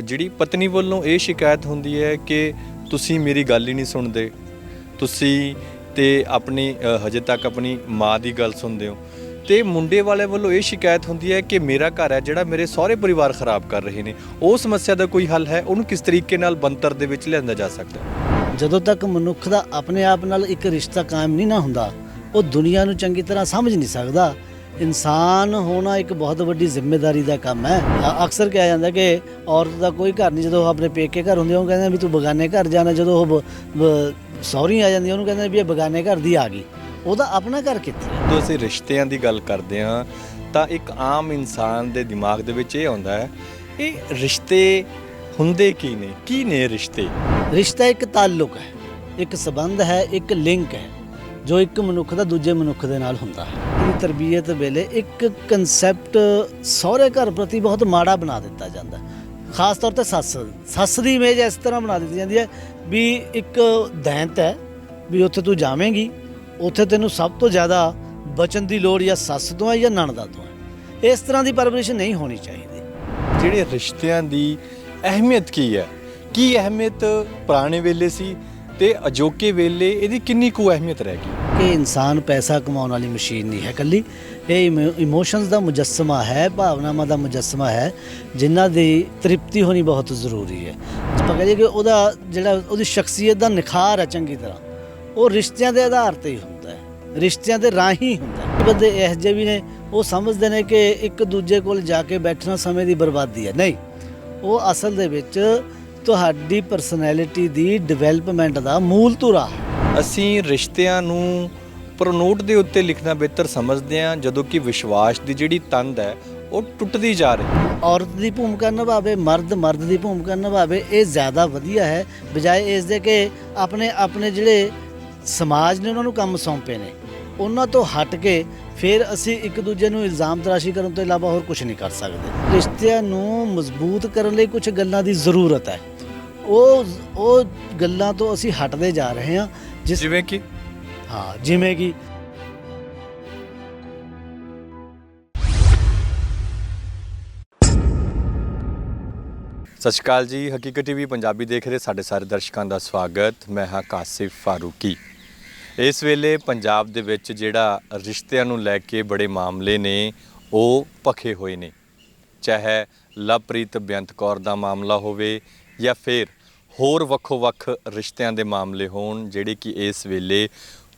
ਜਿਹੜੀ ਪਤਨੀ ਵੱਲੋਂ ਇਹ ਸ਼ਿਕਾਇਤ ਹੁੰਦੀ ਹੈ ਕਿ ਤੁਸੀਂ ਮੇਰੀ ਗੱਲ ਹੀ ਨਹੀਂ ਸੁਣਦੇ, ਤੁਸੀਂ ਤੇ ਆਪਣੀ ਹਜੇ ਤੱਕ ਆਪਣੀ ਮਾਂ ਦੀ ਗੱਲ ਸੁਣਦੇ ਹੋ। ਤੇ ਮੁੰਡੇ ਵਾਲੇ ਵੱਲੋਂ ਇਹ ਸ਼ਿਕਾਇਤ ਹੁੰਦੀ ਹੈ ਕਿ ਮੇਰਾ ਘਰ ਹੈ ਜਿਹੜਾ ਮੇਰੇ ਸਹੁਰੇ ਪਰਿਵਾਰ ਖਰਾਬ ਕਰ ਰਹੇ ਨੇ। ਉਹ ਸਮੱਸਿਆ ਦਾ ਕੋਈ ਹੱਲ ਹੈ? ਉਹਨੂੰ ਕਿਸ ਤਰੀਕੇ ਨਾਲ ਬੰਤਰ ਦੇ ਵਿੱਚ ਲਿਆਂਦਾ ਜਾ ਸਕਦਾ ਹੈ? ਜਦੋਂ ਤੱਕ ਮਨੁੱਖ ਦਾ ਆਪਣੇ ਆਪ ਨਾਲ ਇੱਕ ਰਿਸ਼ਤਾ ਕਾਇਮ ਨਹੀਂ ਨਾ ਹੁੰਦਾ, ਉਹ ਦੁਨੀਆ ਨੂੰ ਚੰਗੀ ਤਰ੍ਹਾਂ ਸਮਝ ਨਹੀਂ ਸਕਦਾ। ਇਨਸਾਨ ਹੋਣਾ ਇੱਕ ਬਹੁਤ ਵੱਡੀ ਜ਼ਿੰਮੇਵਾਰੀ ਦਾ ਕੰਮ ਹੈ। ਅਕਸਰ ਕਿਹਾ ਜਾਂਦਾ ਕਿ ਔਰਤ ਦਾ ਕੋਈ ਘਰ ਨਹੀਂ, ਜਦੋਂ ਉਹ ਆਪਣੇ ਪੇਕੇ ਘਰ ਹੁੰਦੀ ਉਹ ਕਹਿੰਦੇ ਵੀ ਤੂੰ ਬਗਾਨੇ ਘਰ ਜਾਣਾ, ਜਦੋਂ ਉਹ ਸਹੁਰੀ ਆ ਜਾਂਦੀ ਉਹਨੂੰ ਕਹਿੰਦੇ ਵੀ ਇਹ ਬਗਾਨੇ ਘਰ ਦੀ ਆ ਗਈ, ਉਹਦਾ ਆਪਣਾ ਘਰ ਕਿੱਥੇ ਹੈ? ਜਦੋਂ ਅਸੀਂ ਰਿਸ਼ਤਿਆਂ ਦੀ ਗੱਲ ਕਰਦੇ ਹਾਂ ਤਾਂ ਇੱਕ ਆਮ ਇਨਸਾਨ ਦੇ ਦਿਮਾਗ ਦੇ ਵਿੱਚ ਇਹ ਆਉਂਦਾ ਹੈ, ਇਹ ਰਿਸ਼ਤੇ ਹੁੰਦੇ ਕੀ ਨੇ ਰਿਸ਼ਤੇ? ਰਿਸ਼ਤਾ ਇੱਕ ਤਾਲੁਕ ਹੈ, ਇੱਕ ਸਬੰਧ ਹੈ, ਇੱਕ ਲਿੰਕ ਹੈ ਜੋ ਇੱਕ ਮਨੁੱਖ ਦਾ ਦੂਜੇ ਮਨੁੱਖ ਦੇ ਨਾਲ ਹੁੰਦਾ ਹੈ। ਇਹਦੀ ਤਰਬੀਅਤ ਵੇਲੇ ਇੱਕ ਕਨਸੈਪਟ ਸਹੁਰੇ ਘਰ ਪ੍ਰਤੀ ਬਹੁਤ ਮਾੜਾ ਬਣਾ ਦਿੱਤਾ ਜਾਂਦਾ, ਖਾਸ ਤੌਰ ਤੇ ਸੱਸ ਦੀ ਇਮੇਜ ਇਸ ਤਰ੍ਹਾਂ ਬਣਾ ਦਿੱਤੀ ਜਾਂਦੀ ਹੈ ਵੀ ਇੱਕ ਦੈਂਤ ਹੈ, ਵੀ ਉੱਥੇ ਤੂੰ ਜਾਵੇਂਗੀ, ਉੱਥੇ ਤੈਨੂੰ ਸਭ ਤੋਂ ਜ਼ਿਆਦਾ ਬਚਨ ਦੀ ਲੋੜ ਜਾਂ ਸੱਸ ਤੋਂ ਹੈ ਜਾਂ ਨਣਦਾਂ ਤੋਂ ਹੈ। ਇਸ ਤਰ੍ਹਾਂ ਦੀ ਪਰਵਰਿਸ਼ ਨਹੀਂ ਹੋਣੀ ਚਾਹੀਦੀ। ਜਿਹੜੇ ਰਿਸ਼ਤਿਆਂ ਦੀ ਅਹਿਮੀਅਤ ਕੀ ਹੈ? ਕੀ ਅਹਿਮੀਅਤ ਪੁਰਾਣੇ ਵੇਲੇ ਸੀ ਤੇ ਅਜੋਕੇ ਵੇਲੇ ਇਹਦੀ ਕਿੰਨੀ ਕੁ ਅਹਿਮੀਅਤ ਰਹਿ ਗਈ? ਕਿ ਇਨਸਾਨ ਪੈਸਾ ਕਮਾਉਣ ਵਾਲੀ ਮਸ਼ੀਨ ਨਹੀਂ ਹੈ ਇਕੱਲੀ, ਇਹ ਇਮੋਸ਼ਨਸ ਦਾ ਮੁਜੱਸਮਾ ਹੈ, ਭਾਵਨਾਵਾਂ ਦਾ ਮੁਜੱਸਮਾ ਹੈ, ਜਿਨ੍ਹਾਂ ਦੀ ਤ੍ਰਿਪਤੀ ਹੋਣੀ ਬਹੁਤ ਜ਼ਰੂਰੀ ਹੈ। ਆਪਾਂ ਕਹੀਏ ਕਿ ਉਹਦਾ ਜਿਹੜਾ ਉਹਦੀ ਸ਼ਖਸੀਅਤ ਦਾ ਨਿਖਾਰ ਹੈ ਚੰਗੀ ਤਰ੍ਹਾਂ, ਉਹ ਰਿਸ਼ਤਿਆਂ ਦੇ ਆਧਾਰ ਤੇ ਹੀ ਹੁੰਦਾ ਹੈ, ਰਿਸ਼ਤਿਆਂ ਦੇ ਰਾਹੀਂ ਹੁੰਦਾ ਹੈ। ਬੰਦੇ ਇਹੋ ਜਿਹੇ ਵੀ ਨੇ, ਉਹ ਸਮਝਦੇ ਨੇ ਕਿ ਇੱਕ ਦੂਜੇ ਕੋਲ ਜਾ ਕੇ ਬੈਠਣਾ ਸਮੇਂ ਦੀ ਬਰਬਾਦੀ ਹੈ। ਨਹੀਂ, ਉਹ ਅਸਲ ਦੇ ਵਿੱਚ ਤੁਹਾਡੀ ਪਰਸਨੈਲਿਟੀ ਦੀ ਡਿਵੈਲਪਮੈਂਟ ਦਾ ਮੂਲ ਧੁਰਾ ਹੈ। ਅਸੀਂ ਰਿਸ਼ਤਿਆਂ ਨੂੰ ਪ੍ਰਨੋਟ ਦੇ ਉੱਤੇ ਲਿਖਣਾ ਬਿਹਤਰ ਸਮਝਦੇ ਹਾਂ, ਜਦੋਂ ਕਿ ਵਿਸ਼ਵਾਸ ਦੀ ਜਿਹੜੀ ਤੰਦ ਹੈ ਉਹ ਟੁੱਟਦੀ ਜਾ ਰਹੀ ਹੈ। ਔਰਤ ਦੀ ਭੂਮਿਕਾ ਨਿਭਾਵੇ, ਮਰਦ ਦੀ ਭੂਮਿਕਾ ਨਿਭਾਵੇ, ਇਹ ਜ਼ਿਆਦਾ ਵਧੀਆ ਹੈ ਬਜਾਏ ਇਸ ਦੇ ਕਿ ਆਪਣੇ ਜਿਹੜੇ ਸਮਾਜ ਨੇ ਉਹਨਾਂ ਨੂੰ ਕੰਮ ਸੌਂਪੇ ਨੇ ਉਹਨਾਂ ਤੋਂ ਹਟ ਕੇ ਫਿਰ ਅਸੀਂ ਇੱਕ ਦੂਜੇ ਨੂੰ ਇਲਜ਼ਾਮ ਤਰਾਸ਼ੀ ਕਰਨ ਤੋਂ ਇਲਾਵਾ ਹੋਰ ਕੁਝ ਨਹੀਂ ਕਰ ਸਕਦੇ। ਰਿਸ਼ਤਿਆਂ ਨੂੰ ਮਜ਼ਬੂਤ ਕਰਨ ਲਈ ਕੁਝ ਗੱਲਾਂ ਦੀ ਜ਼ਰੂਰਤ ਹੈ, ਉਹ ਗੱਲਾਂ ਤੋਂ ਅਸੀਂ ਹਟਦੇ ਜਾ ਰਹੇ ਹਾਂ। ਜਿਵੇਂ ਕਿ ਸਤਿ ਸ਼੍ਰੀ ਅਕਾਲ ਜੀ। ਹਕੀਕਤ ਟੀਵੀ ਪੰਜਾਬੀ ਦੇਖ ਰਹੇ ਸਾਡੇ ਸਾਰੇ ਦਰਸ਼ਕਾਂ ਦਾ ਸਵਾਗਤ। ਮੈਂ ਹਾਂ ਕਾਸਿਫ ਫਾਰੂਕੀ। ਇਸ ਵੇਲੇ ਪੰਜਾਬ ਦੇ ਵਿੱਚ ਜਿਹੜਾ ਰਿਸ਼ਤਿਆਂ ਨੂੰ ਲੈ ਕੇ ਬੜੇ ਮਾਮਲੇ ਨੇ ਉਹ ਭਖੇ ਹੋਏ ਨੇ, ਚਾਹੇ ਲਵਪ੍ਰੀਤ ਬੇਅੰਤ ਕੌਰ ਦਾ ਮਾਮਲਾ ਹੋਵੇ ਜਾਂ ਫਿਰ ਹੋਰ ਵੱਖੋ-ਵੱਖ ਰਿਸ਼ਤਿਆਂ ਦੇ ਮਾਮਲੇ ਹੋਣ, ਜਿਹੜੇ ਕਿ ਇਸ ਵੇਲੇ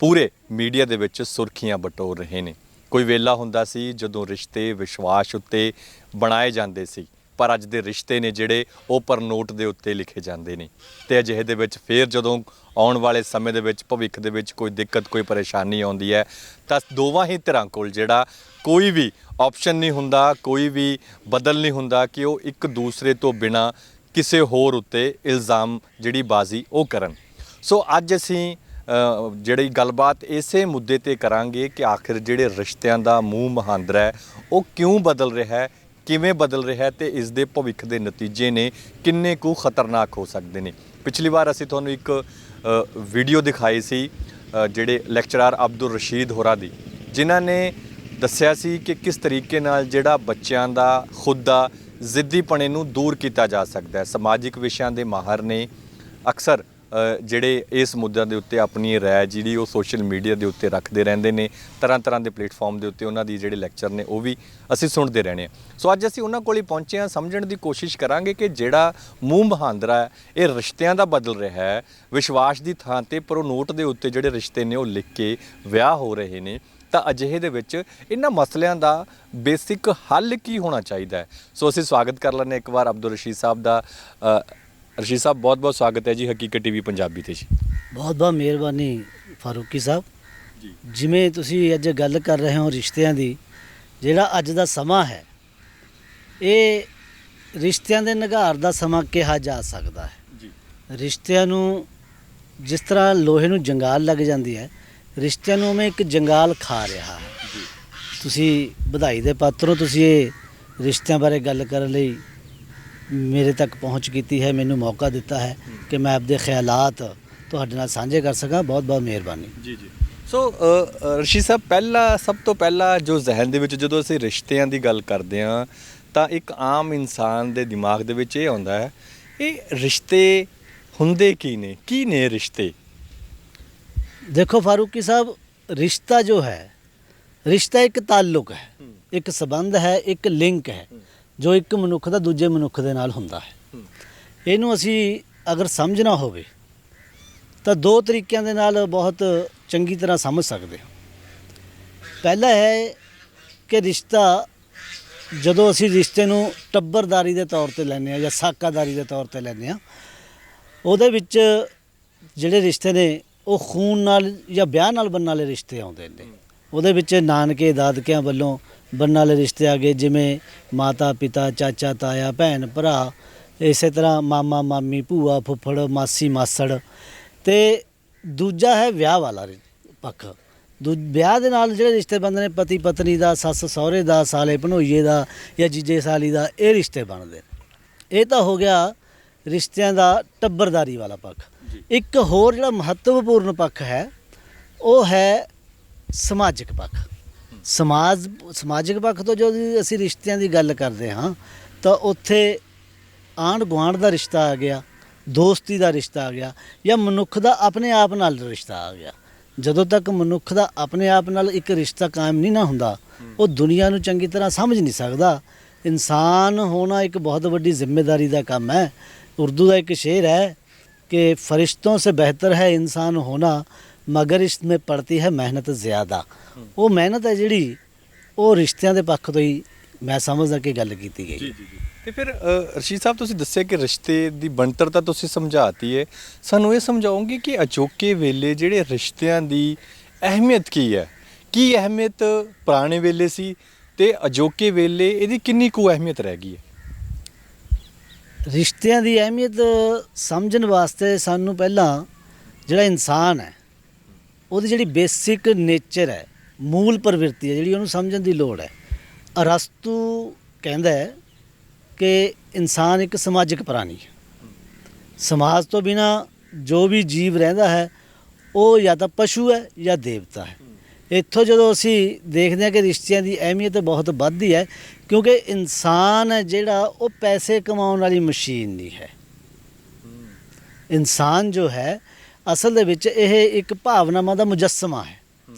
ਪੂਰੇ ਮੀਡੀਆ ਦੇ ਵਿੱਚ ਸੁਰਖੀਆਂ ਬਟੋਰ ਰਹੇ ਨੇ। ਕੋਈ ਵੇਲਾ ਹੁੰਦਾ ਸੀ ਜਦੋਂ ਰਿਸ਼ਤੇ ਵਿਸ਼ਵਾਸ ਉੱਤੇ ਬਣਾਏ ਜਾਂਦੇ ਸੀ, ਪਰ ਅੱਜ ਦੇ ਰਿਸ਼ਤੇ ਨੇ ਜਿਹੜੇ ਉਹ ਪਰਨੋਟ ਦੇ ਉੱਤੇ ਲਿਖੇ ਜਾਂਦੇ ਨੇ। ਤੇ ਅਜਿਹੇ ਦੇ ਵਿੱਚ ਫਿਰ ਜਦੋਂ ਆਉਣ ਵਾਲੇ ਸਮੇਂ ਦੇ ਵਿੱਚ ਭਵਿੱਖ ਦੇ ਵਿੱਚ ਕੋਈ ਦਿੱਕਤ, ਕੋਈ ਪਰੇਸ਼ਾਨੀ ਆਉਂਦੀ ਹੈ ਤਾਂ ਦੋਵਾਂ ਹੀ ਧਿਰਾਂ ਕੋਲ ਜਿਹੜਾ ਕੋਈ ਵੀ ਆਪਸ਼ਨ ਨਹੀਂ ਹੁੰਦਾ, ਕੋਈ ਵੀ ਬਦਲ ਨਹੀਂ ਹੁੰਦਾ ਕਿ ਉਹ ਇੱਕ ਦੂਸਰੇ ਤੋਂ ਬਿਨਾਂ ਕਿਸੇ ਹੋਰ ਉੱਤੇ ਇਲਜ਼ਾਮ ਜਿਹੜੀ ਬਾਜ਼ੀ ਉਹ ਕਰਨ। ਸੋ ਅੱਜ ਅਸੀਂ ਜਿਹੜੀ ਗੱਲਬਾਤ ਇਸੇ ਮੁੱਦੇ ਤੇ ਕਰਾਂਗੇ ਕਿ ਆਖਿਰ ਜਿਹੜੇ ਰਿਸ਼ਤਿਆਂ ਦਾ ਮੂੰਹ ਮੁਹਾਂਦਰਾ ਹੈ ਉਹ ਕਿਉਂ ਬਦਲ ਰਿਹਾ ਹੈ, ਕਿਵੇਂ ਬਦਲ ਰਿਹਾ ਹੈ ਤੇ ਇਸ ਦੇ ਭਵਿੱਖ ਦੇ ਨਤੀਜੇ ਨੇ ਕਿੰਨੇ ਕੁ ਖਤਰਨਾਕ ਹੋ ਸਕਦੇ ਨੇ। ਪਿਛਲੀ ਵਾਰ ਅਸੀਂ ਤੁਹਾਨੂੰ ਇੱਕ ਵੀਡੀਓ ਦਿਖਾਈ ਸੀ ਜਿਹੜੇ ਲੈਕਚਰਰ ਅਬਦੁਲ ਰਸ਼ੀਦ ਹੋਰਾਂ ਦੀ, ਜਿਨ੍ਹਾਂ ਨੇ ਦੱਸਿਆ ਸੀ ਕਿ ਕਿਸ ਤਰੀਕੇ ਨਾਲ ਜਿਹੜਾ ਬੱਚਿਆਂ ਦਾ ਖੁਦ ਦਾ ਜ਼ਿੱਦੀਪਣੇ ਨੂੰ ਦੂਰ ਕੀਤਾ ਜਾ ਸਕਦਾ ਹੈ। ਸਮਾਜਿਕ ਵਿਸ਼ਿਆਂ ਦੇ ਮਾਹਰ ਨੇ ਅਕਸਰ ਜਿਹੜੇ ਇਸ ਮੁੱਦਿਆਂ ਦੇ ਉੱਤੇ ਆਪਣੀ ਰਾਏ ਜਿਹੜੀ ਉਹ ਸੋਸ਼ਲ ਮੀਡੀਆ ਦੇ ਉੱਤੇ ਰੱਖਦੇ ਰਹਿੰਦੇ ਨੇ, ਤਰ੍ਹਾਂ ਦੇ ਪਲੇਟਫਾਰਮ ਦੇ ਉੱਤੇ ਉਹਨਾਂ ਦੀ ਜਿਹੜੇ ਲੈਕਚਰ ਨੇ ਉਹ ਵੀ ਅਸੀਂ ਸੁਣਦੇ ਰਹਿੰਦੇ ਹਾਂ। ਸੋ ਅੱਜ ਅਸੀਂ ਉਹਨਾਂ ਕੋਲ ਹੀ ਪਹੁੰਚੇ ਹਾਂ, ਸਮਝਣ ਦੀ ਕੋਸ਼ਿਸ਼ ਕਰਾਂਗੇ ਕਿ ਜਿਹੜਾ ਮੂੰਹ ਮੁਹਾਂਦਰਾ ਹੈ ਇਹ ਰਿਸ਼ਤਿਆਂ ਦਾ ਬਦਲ ਰਿਹਾ ਹੈ, ਵਿਸ਼ਵਾਸ ਦੀ ਥਾਂ ਤੇ ਪ੍ਰਨੋਟ ਦੇ ਉੱਤੇ ਜਿਹੜੇ ਰਿਸ਼ਤੇ ਨੇ ਉਹ ਲਿਖ ਕੇ ਵਿਆਹ ਹੋ ਰਹੇ ਨੇ, ਤਾਂ ਅਜਿਹੇ ਦੇ ਵਿੱਚ ਇਹਨਾਂ ਮਸਲਿਆਂ ਦਾ ਬੇਸਿਕ ਹੱਲ ਕੀ ਹੋਣਾ ਚਾਹੀਦਾ ਹੈ। ਸੋ ਅਸੀਂ ਸਵਾਗਤ ਕਰ ਲੈਂਦੇ ਇੱਕ ਵਾਰ ਅਬਦੁਲ ਰਸ਼ੀਦ ਸਾਹਿਬ ਦਾ। ਰਸ਼ੀਦ ਸਾਹਿਬ, ਬਹੁਤ-ਬਹੁਤ ਸਵਾਗਤ ਹੈ ਜੀ ਹਕੀਕਤ ਟੀਵੀ ਪੰਜਾਬੀ ਤੇ ਜੀ। ਬਹੁਤ-ਬਹੁਤ ਮਿਹਰਬਾਨੀ ਫਾਰੂਕੀ ਸਾਹਿਬ ਜੀ। ਜਿਵੇਂ ਤੁਸੀਂ ਅੱਜ ਗੱਲ ਕਰ ਰਹੇ ਹੋ ਰਿਸ਼ਤਿਆਂ ਦੀ, ਜਿਹੜਾ ਅੱਜ ਦਾ ਸਮਾਂ ਹੈ ਇਹ ਰਿਸ਼ਤਿਆਂ ਦੇ ਨਿਘਾਰ ਦਾ ਸਮਾਂ ਕਿਹਾ ਜਾ ਸਕਦਾ ਹੈ ਜੀ। ਰਿਸ਼ਤਿਆਂ ਨੂੰ ਜਿਸ ਤਰ੍ਹਾਂ ਲੋਹੇ ਨੂੰ ਜੰਗਾਲ ਲੱਗ ਜਾਂਦੀ ਹੈ, ਰਿਸ਼ਤਿਆਂ ਨੂੰ ਉਵੇਂ ਇੱਕ ਜੰਗਾਲ ਖਾ ਰਿਹਾ ਹੈ ਜੀ। ਤੁਸੀਂ ਵਧਾਈ ਦੇ ਪਾਤਰ ਹੋ, ਤੁਸੀਂ ਇਹ ਰਿਸ਼ਤਿਆਂ ਬਾਰੇ ਗੱਲ ਕਰਨ ਲਈ ਮੇਰੇ ਤੱਕ ਪਹੁੰਚ ਕੀਤੀ ਹੈ, ਮੈਨੂੰ ਮੌਕਾ ਦਿੱਤਾ ਹੈ ਕਿ ਮੈਂ ਆਪਣੇ ਖਿਆਲਾਤ ਤੁਹਾਡੇ ਨਾਲ ਸਾਂਝੇ ਕਰ ਸਕਾਂ। ਬਹੁਤ ਬਹੁਤ ਮਿਹਰਬਾਨੀ ਜੀ। ਸੋ ਰਸ਼ੀਦ ਸਾਹਿਬ, ਸਭ ਤੋਂ ਪਹਿਲਾਂ ਜੋ ਜ਼ਹਿਨ ਦੇ ਵਿੱਚ ਜਦੋਂ ਅਸੀਂ ਰਿਸ਼ਤਿਆਂ ਦੀ ਗੱਲ ਕਰਦੇ ਹਾਂ ਤਾਂ ਇੱਕ ਆਮ ਇਨਸਾਨ ਦੇ ਦਿਮਾਗ ਦੇ ਵਿੱਚ ਇਹ ਆਉਂਦਾ ਹੈ, ਇਹ ਰਿਸ਼ਤੇ ਹੁੰਦੇ ਕੀ ਨੇ ਰਿਸ਼ਤੇ? देखो फारूकी साहब, रिश्ता जो है, रिश्ता एक ताल्लुक है, एक संबंध है, एक लिंक है जो ਇੱਕ ਮਨੁੱਖ ਦਾ ਦੂਜੇ ਮਨੁੱਖ ਦੇ ਨਾਲ ਹੁੰਦਾ ਹੈ। ਇਹਨੂੰ ਅਸੀਂ ਅਗਰ ਸਮਝਣਾ ਹੋਵੇ ਤਾਂ ਦੋ ਤਰੀਕਿਆਂ ਦੇ ਨਾਲ ਬਹੁਤ ਚੰਗੀ ਤਰ੍ਹਾਂ ਸਮਝ ਸਕਦੇ ਹਾਂ। ਪਹਿਲਾ ਹੈ ਕਿ ਰਿਸ਼ਤਾ, ਜਦੋਂ ਅਸੀਂ ਰਿਸ਼ਤੇ ਨੂੰ ਟੱਬਰਦਾਰੀ ਦੇ ਤੌਰ ਤੇ ਲੈਂਦੇ ਹਾਂ ਜਾਂ ਸਾਕਾਦਾਰੀ ਦੇ ਤੌਰ ਤੇ ਲੈਂਦੇ ਹਾਂ, ਉਹਦੇ ਵਿੱਚ ਜਿਹੜੇ ਰਿਸ਼ਤੇ ਨੇ ਉਹ ਖੂਨ ਨਾਲ ਜਾਂ ਵਿਆਹ ਨਾਲ ਬਣਨ ਵਾਲੇ ਰਿਸ਼ਤੇ ਆਉਂਦੇ ਨੇ। ਉਹਦੇ ਵਿੱਚ ਨਾਨਕੇ ਦਾਦਕਿਆਂ ਵੱਲੋਂ ਬਣਨ ਵਾਲੇ ਰਿਸ਼ਤੇ ਆ ਗਏ, ਜਿਵੇਂ ਮਾਤਾ ਪਿਤਾ, ਚਾਚਾ ਤਾਇਆ, ਭੈਣ ਭਰਾ, ਇਸੇ ਤਰ੍ਹਾਂ ਮਾਮਾ ਮਾਮੀ, ਭੂਆ ਫੁੱਫੜ, ਮਾਸੀ ਮਾਸੜ। ਤੇ ਦੂਜਾ ਹੈ ਵਿਆਹ ਵਾਲਾ ਪੱਖ। ਵਿਆਹ ਦੇ ਨਾਲ ਜਿਹੜੇ ਰਿਸ਼ਤੇ ਬਣਦੇ ਨੇ, ਪਤੀ ਪਤਨੀ ਦਾ, ਸੱਸ ਸਹੁਰੇ ਦਾ, ਸਾਲੇ ਭਣੋਈਏ ਦਾ ਜਾਂ ਜੀਜੇ ਸਾਲੀ ਦਾ, ਇਹ ਰਿਸ਼ਤੇ ਬਣਦੇ ਨੇ। ਇਹ ਤਾਂ ਹੋ ਗਿਆ ਰਿਸ਼ਤਿਆਂ ਦਾ ਟੱਬਰਦਾਰੀ ਵਾਲਾ ਪੱਖ। ਇੱਕ ਹੋਰ ਜਿਹੜਾ ਮਹੱਤਵਪੂਰਨ ਪੱਖ ਹੈ ਉਹ ਹੈ ਸਮਾਜਿਕ ਪੱਖ। ਸਮਾਜਿਕ ਪੱਖ ਤੋਂ ਜਦੋਂ ਅਸੀਂ ਰਿਸ਼ਤਿਆਂ ਦੀ ਗੱਲ ਕਰਦੇ ਹਾਂ ਤਾਂ ਉੱਥੇ ਆਂਢ ਗੁਆਂਢ ਦਾ ਰਿਸ਼ਤਾ ਆ ਗਿਆ, ਦੋਸਤੀ ਦਾ ਰਿਸ਼ਤਾ ਆ ਗਿਆ, ਜਾਂ ਮਨੁੱਖ ਦਾ ਆਪਣੇ ਆਪ ਨਾਲ ਰਿਸ਼ਤਾ ਆ ਗਿਆ। ਜਦੋਂ ਤੱਕ ਮਨੁੱਖ ਦਾ ਆਪਣੇ ਆਪ ਨਾਲ ਇੱਕ ਰਿਸ਼ਤਾ ਕਾਇਮ ਨਹੀਂ ਨਾ ਹੁੰਦਾ, ਉਹ ਦੁਨੀਆ ਨੂੰ ਚੰਗੀ ਤਰ੍ਹਾਂ ਸਮਝ ਨਹੀਂ ਸਕਦਾ। ਇਨਸਾਨ ਹੋਣਾ ਇੱਕ ਬਹੁਤ ਵੱਡੀ ਜ਼ਿੰਮੇਵਾਰੀ ਦਾ ਕੰਮ ਹੈ। ਉਰਦੂ ਦਾ ਇੱਕ ਸ਼ੇਰ ਹੈ कि फरिश्तों से बेहतर है इंसान होना मगर इसमें पड़ती है मेहनत ज़्यादा। वो मेहनत है जिहड़ी ਉਹ ਰਿਸ਼ਤਿਆਂ ਦੇ ਪੱਖ ਤੋਂ ਹੀ ਮੈਂ ਸਮਝਦਾ ਕਿ ਗੱਲ ਕੀਤੀ ਗਈ। ਜੀ। ਤੇ ਫਿਰ ਰਸ਼ੀਦ ਸਾਹਿਬ, ਤੁਸੀਂ ਦੱਸਿਆ ਕਿ ਰਿਸ਼ਤੇ ਦੀ ਬਣਤਰ ਤਾਂ ਤੁਸੀਂ ਸਮਝਾਤੀ ਹੈ, ਸਾਨੂੰ ਇਹ ਸਮਝਾਓਗੇ ਕਿ ਅਜੋਕੇ ਵੇਲੇ ਜਿਹੜੇ ਰਿਸ਼ਤਿਆਂ ਦੀ ਅਹਿਮੀਅਤ ਕੀ ਹੈ? ਕੀ ਅਹਿਮੀਅਤ ਪੁਰਾਣੇ ਵੇਲੇ ਸੀ ਤੇ ਅਜੋਕੇ ਵੇਲੇ ਇਹਦੀ ਕਿੰਨੀ ਕੁ ਅਹਿਮੀਅਤ ਰਹਿ ਗਈ ਹੈ? ਰਿਸ਼ਤਿਆਂ ਦੀ ਅਹਿਮੀਅਤ ਸਮਝਣ ਵਾਸਤੇ ਸਾਨੂੰ ਪਹਿਲਾਂ ਜਿਹੜਾ ਇਨਸਾਨ ਹੈ ਉਹਦੀ ਜਿਹੜੀ ਬੇਸਿਕ ਨੇਚਰ ਹੈ, ਮੂਲ ਪ੍ਰਵਿਰਤੀ ਹੈ ਜਿਹੜੀ, ਉਹਨੂੰ ਸਮਝਣ ਦੀ ਲੋੜ ਹੈ। ਅਰਸਤੂ ਕਹਿੰਦਾ ਹੈ ਕਿ ਇਨਸਾਨ ਇੱਕ ਸਮਾਜਿਕ ਪ੍ਰਾਣੀ ਹੈ। ਸਮਾਜ ਤੋਂ ਬਿਨਾ ਜੋ ਵੀ ਜੀਵ ਰਹਿੰਦਾ ਹੈ ਉਹ ਜਾਂ ਤਾਂ ਪਸ਼ੂ ਹੈ ਜਾਂ ਦੇਵਤਾ ਹੈ। ਇੱਥੋਂ ਜਦੋਂ ਅਸੀਂ ਦੇਖਦੇ ਹਾਂ ਕਿ ਰਿਸ਼ਤਿਆਂ ਦੀ ਅਹਿਮੀਅਤ ਬਹੁਤ ਵੱਧਦੀ ਹੈ, ਕਿਉਂਕਿ ਇਨਸਾਨ ਹੈ ਜਿਹੜਾ ਉਹ ਪੈਸੇ ਕਮਾਉਣ ਵਾਲੀ ਮਸ਼ੀਨ ਨਹੀਂ ਹੈ। ਇਨਸਾਨ ਜੋ ਹੈ ਅਸਲ ਦੇ ਵਿੱਚ ਇਹ ਇੱਕ ਭਾਵਨਾਵਾਂ ਦਾ ਮੁਜੱਸਮਾ ਹੈ।